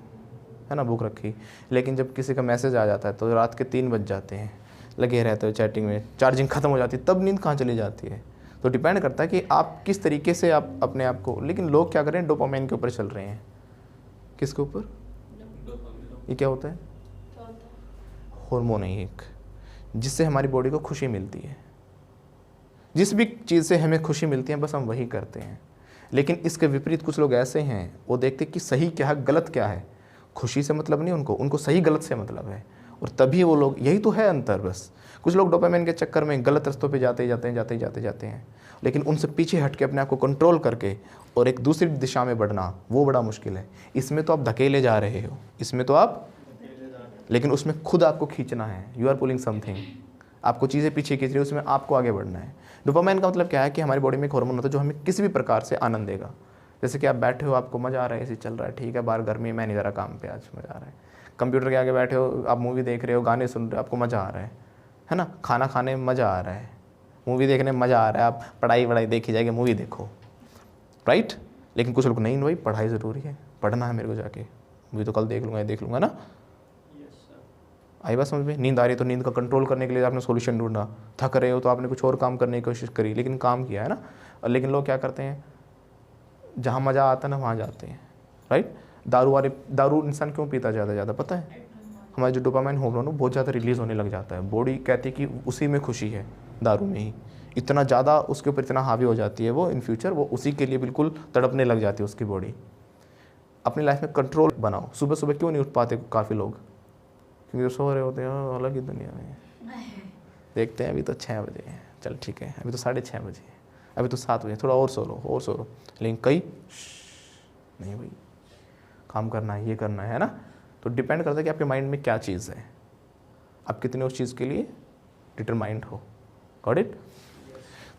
है ना, बुक रखी। लेकिन जब किसी का मैसेज आ जाता है तो रात के 3 बज जाते हैं, लगे रहते हो चैटिंग में, चार्जिंग ख़त्म हो जाती है, तब नींद कहाँ चली जाती है। तो डिपेंड करता है कि आप किस तरीके से आप अपने आप को, लेकिन लोग क्या करें, डोपामाइन के ऊपर चल रहे हैं। किसके ऊपर? ये क्या होता है? क्या होता है? हार्मोन है एक, जिससे हमारी बॉडी को खुशी मिलती है। जिस भी चीज़ से हमें खुशी मिलती है बस हम वही करते हैं। लेकिन इसके विपरीत कुछ लोग ऐसे हैं, वो देखते कि सही क्या है, गलत क्या है। खुशी से मतलब नहीं उनको, उनको सही गलत से मतलब है। और तभी वो लोग, यही तो है अंतर बस। कुछ लोग डोपामाइन के चक्कर में गलत रास्तों पे जाते हैं, लेकिन उनसे पीछे हट के अपने आप को कंट्रोल करके और एक दूसरी दिशा में बढ़ना वो बड़ा मुश्किल है। इसमें तो आप धकेले जा रहे हो, इसमें तो आप, लेकिन उसमें खुद आपको खींचना है। यू आर पुलिंग समथिंग, आपको चीज़ें पीछे खींच रही है, उसमें आपको आगे बढ़ना है। डोपामाइन का मतलब क्या है कि हमारी बॉडी में एक हार्मोन होता है जो हमें किसी भी प्रकार से आनंद देगा। जैसे कि आप बैठे हो, आपको मज़ा आ रहा है, ऐसे चल रहा है, ठीक है, बाहर गर्मी, मैं नहीं जा रहा काम पे, आज मज़ा आ रहा है। कंप्यूटर के आगे बैठे हो, आप मूवी देख रहे हो, गाने सुन रहे हो, आपको मज़ा आ रहा है ना। खाना खाने में मज़ा आ रहा है, मूवी देखने में मज़ा आ रहा है, आप पढ़ाई देखी जाएगी, मूवी देखो, राइट। लेकिन कुछ लोग नहीं, भाई पढ़ाई ज़रूरी है, पढ़ना है मेरे को, जाके मूवी तो कल देख लूँगा ना। आई बात समझ में? नींद आ रही है तो नींद का कंट्रोल करने के लिए आपने सोल्यूशन ढूंढा, थक रहे हो तो आपने कुछ और काम करने की कोशिश करी, लेकिन काम किया है ना। लेकिन लोग क्या करते हैं, जहाँ मज़ा आता है ना वहाँ जाते हैं, राइट। दारू इंसान क्यों पीता ज़्यादा पता है? हमारे जो डोपामाइन हार्मोन बहुत ज़्यादा रिलीज़ होने लग जाता है। बॉडी कहती है कि उसी में खुशी है, दारू में ही। इतना ज़्यादा उसके ऊपर इतना हावी हो जाती है वो, इन फ्यूचर वो उसी के लिए बिल्कुल तड़पने लग जाती है उसकी बॉडी। अपनी लाइफ में कंट्रोल बनाओ। सुबह सुबह क्यों नहीं उठ पाते काफ़ी लोग? क्योंकि सो रहे होते हैं अलग ही दुनिया में। देखते हैं अभी तो 6 बजे हैं, चल ठीक है, अभी तो 6:30 बजे है, अभी तो 7 बजे, थोड़ा और सो लो। लेकिन कई नहीं भाई, काम करना है, ये करना है ना। तो डिपेंड करता है कि आपके माइंड में क्या चीज़ है, आप कितने उस चीज़ के लिए डिटरमाइंड हो। Got it?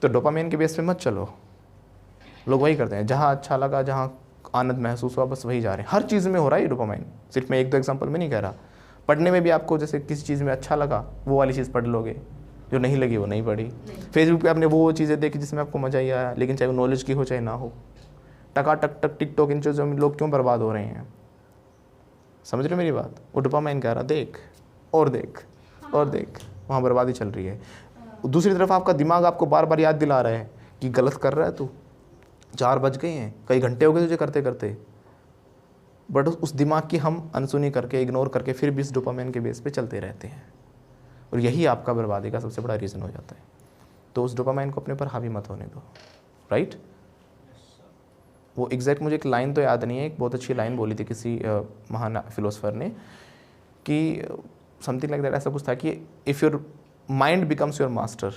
तो डोपामाइन के बेस पे मत चलो। लोग वही करते हैं, जहाँ अच्छा लगा, जहाँ आनंद महसूस हुआ, बस वही जा रहे हैं। हर चीज़ में हो रहा है ये डोपामाइन, सिर्फ मैं 1-2 एग्जांपल में नहीं कह रहा। पढ़ने में भी आपको जैसे किसी चीज़ में अच्छा लगा वो वाली चीज़ पढ़ लोगे, जो नहीं लगी वो नहीं पढ़ी। फेसबुक पे आपने वो चीज़ें देखी जिसमें आपको मज़ा ही आया, लेकिन चाहे वो नॉलेज की हो चाहे ना हो। टक टिकटॉक, इन चीज़ों में लोग क्यों बर्बाद हो रहे हैं? समझ रहे मेरी बात? वो डोपामाइन कह रहा देख और देख और देख, वहाँ बर्बादी चल रही है। दूसरी तरफ आपका दिमाग आपको बार बार याद दिला रहा है कि गलत कर रहा है तू, 4 बज गए हैं, कई घंटे हो गए तुझे करते करते। बट उस दिमाग की हम अनसुनी करके, इग्नोर करके फिर भी इस डोपामाइन के बेस पे चलते रहते हैं, और यही आपका बर्बादी का सबसे बड़ा रीज़न हो जाता है। तो उस डोपामाइन को अपने पर हावी मत होने दो, राइट। वो एग्जैक्ट मुझे एक लाइन तो याद नहीं है, एक बहुत अच्छी लाइन बोली थी किसी महान फिलोसफर ने कि समथिंग लाइक दैट, ऐसा कुछ था कि if your mind becomes your master,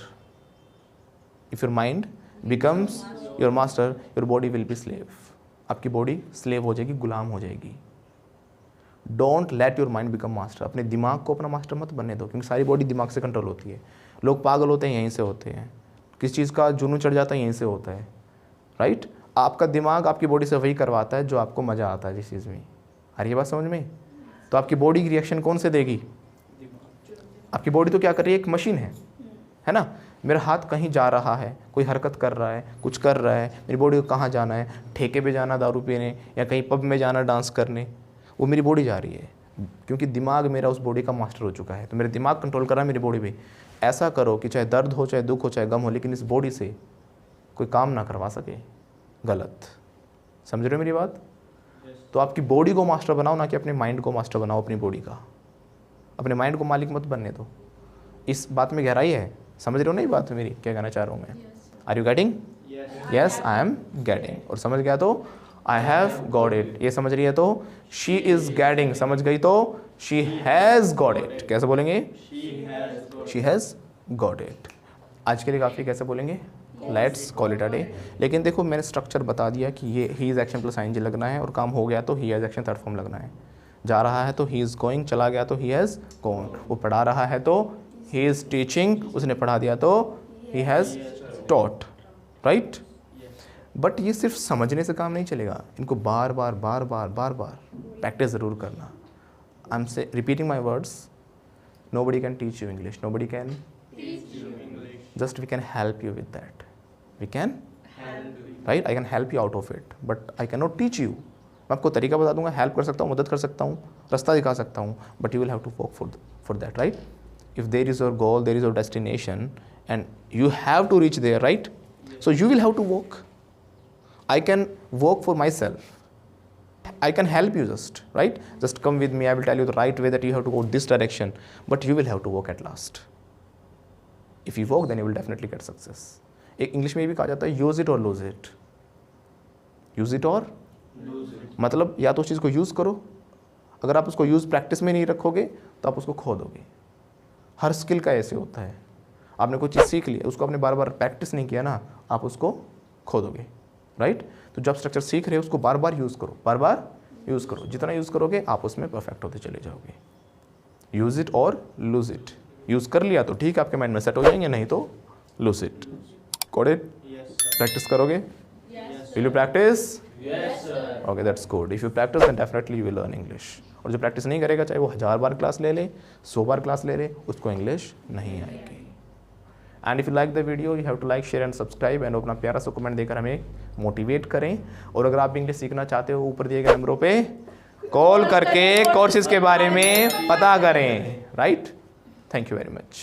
if your mind becomes your master, your body will be slave. आपकी बॉडी स्लेव हो जाएगी, गुलाम हो जाएगी। Don't let your mind become master. अपने दिमाग को अपना मास्टर मत बनने दो, क्योंकि सारी बॉडी दिमाग से कंट्रोल होती है। लोग पागल होते हैं यहीं से होते हैं, किस चीज़ का जुनून चढ़ जाता है यहीं से होता है, राइट। आपका दिमाग आपकी बॉडी से वही करवाता है जो आपको मज़ा आता है जिस चीज़ में। आ रही है बात समझ में? तो आपकी बॉडी की रिएक्शन कौन से देगी? आपकी बॉडी तो क्या कर रही है, एक मशीन है ना। मेरा हाथ कहीं जा रहा है, कोई हरकत कर रहा है, कुछ कर रहा है, मेरी बॉडी को कहाँ जाना है, ठेके पे जाना दारू पीने, या कहीं पब में जाना डांस करने, वो मेरी बॉडी जा रही है, क्योंकि दिमाग मेरा उस बॉडी का मास्टर हो चुका है। तो मेरे दिमाग कंट्रोल कर रहा है मेरी बॉडी पे। ऐसा करो कि चाहे दर्द हो, चाहे दुख हो, चाहे गम हो, लेकिन इस बॉडी से कोई काम ना करवा सके गलत। समझ रहे हो मेरी बात? तो आपकी बॉडी को मास्टर बनाओ, ना कि अपने माइंड को मास्टर बनाओ अपनी बॉडी का। अपने माइंड को मालिक मत बनने दो। इस बात में गहराई है, समझ रहे हो ना ये बात मेरी क्या कहना चाह रहा हूँ मैं? Are you getting? Yes, I am getting. और समझ गया तो आई हैव गॉट इट। ये समझ रही है तो शी इज गेटिंग। समझ गई तो शी हैज़ गॉट इट। कैसे बोलेंगे? She has got it. आज के लिए काफ़ी, कैसे बोलेंगे? Let's call it a day. लेकिन देखो मैंने स्ट्रक्चर बता दिया कि ये he is action plus ING लगना है, और काम हो गया तो he has action third form लगना है। जा रहा है तो ही इज़ गोइंग, चला गया तो ही हैज़ गॉन, वो पढ़ा रहा है तो ही इज़ टीचिंग, उसने पढ़ा दिया तो he has taught, right. But ये सिर्फ समझने से काम नहीं चलेगा, इनको बार बार प्रैक्टिस ज़रूर करना। आई एम से repeating my words, nobody can teach you English, nobody can teach you English, just we can help you with that, we can help you, right, I can help you out of it, but I cannot teach you। मैं आपको तरीका बता दूंगा, help कर सकता हूँ, मदद कर सकता हूँ, रास्ता दिखा सकता हूँ, but you will have to work for that, right। if there is your goal, there is your destination and you have to reach there, right, so you will have to work। I can work for myself, I can help you, just come with me, I will tell you the right way that you have to go this direction, but you will have to work at last। if you work then you will definitely get success। एक English में भी कहा जाता है use it और lose it. Use it और lose it मतलब या तो उस चीज़ को यूज़ करो, अगर आप उसको यूज़ प्रैक्टिस में नहीं रखोगे तो आप उसको खो दोगे। हर स्किल का ऐसे होता है, आपने कोई चीज़ सीख ली, उसको आपने बार बार प्रैक्टिस नहीं किया ना, आप उसको खो दोगे, राइट। तो जब स्ट्रक्चर सीख रहे हो उसको बार बार यूज़ करो, बार बार यूज़ करो, जितना यूज़ करोगे आप उसमें परफेक्ट होते चले जाओगे। यूज़ इट और लूज इट। यूज़ कर लिया तो ठीक है, आपके माइंड में सेट हो जाएंगे, नहीं तो lose it. Got it? Yes, sir. Practice करोगे? Yes. Will you practice? Yes, sir. Okay, that's good. If you practice then definitely you will learn English. और जो प्रैक्टिस नहीं करेगा, चाहे वो 1000 बार क्लास ले ले, 100 बार क्लास ले ले, उसको इंग्लिश नहीं आएगी। And if you like the video you have to like, share and subscribe and अपना प्यारा सा कमेंट देकर हमें मोटिवेट करें। और अगर आप इंग्लिश सीखना चाहते हो, ऊपर दिए गए नंबरों पे कॉल करके कोर्सेज के बारे में पता करें, right. Thank you very much.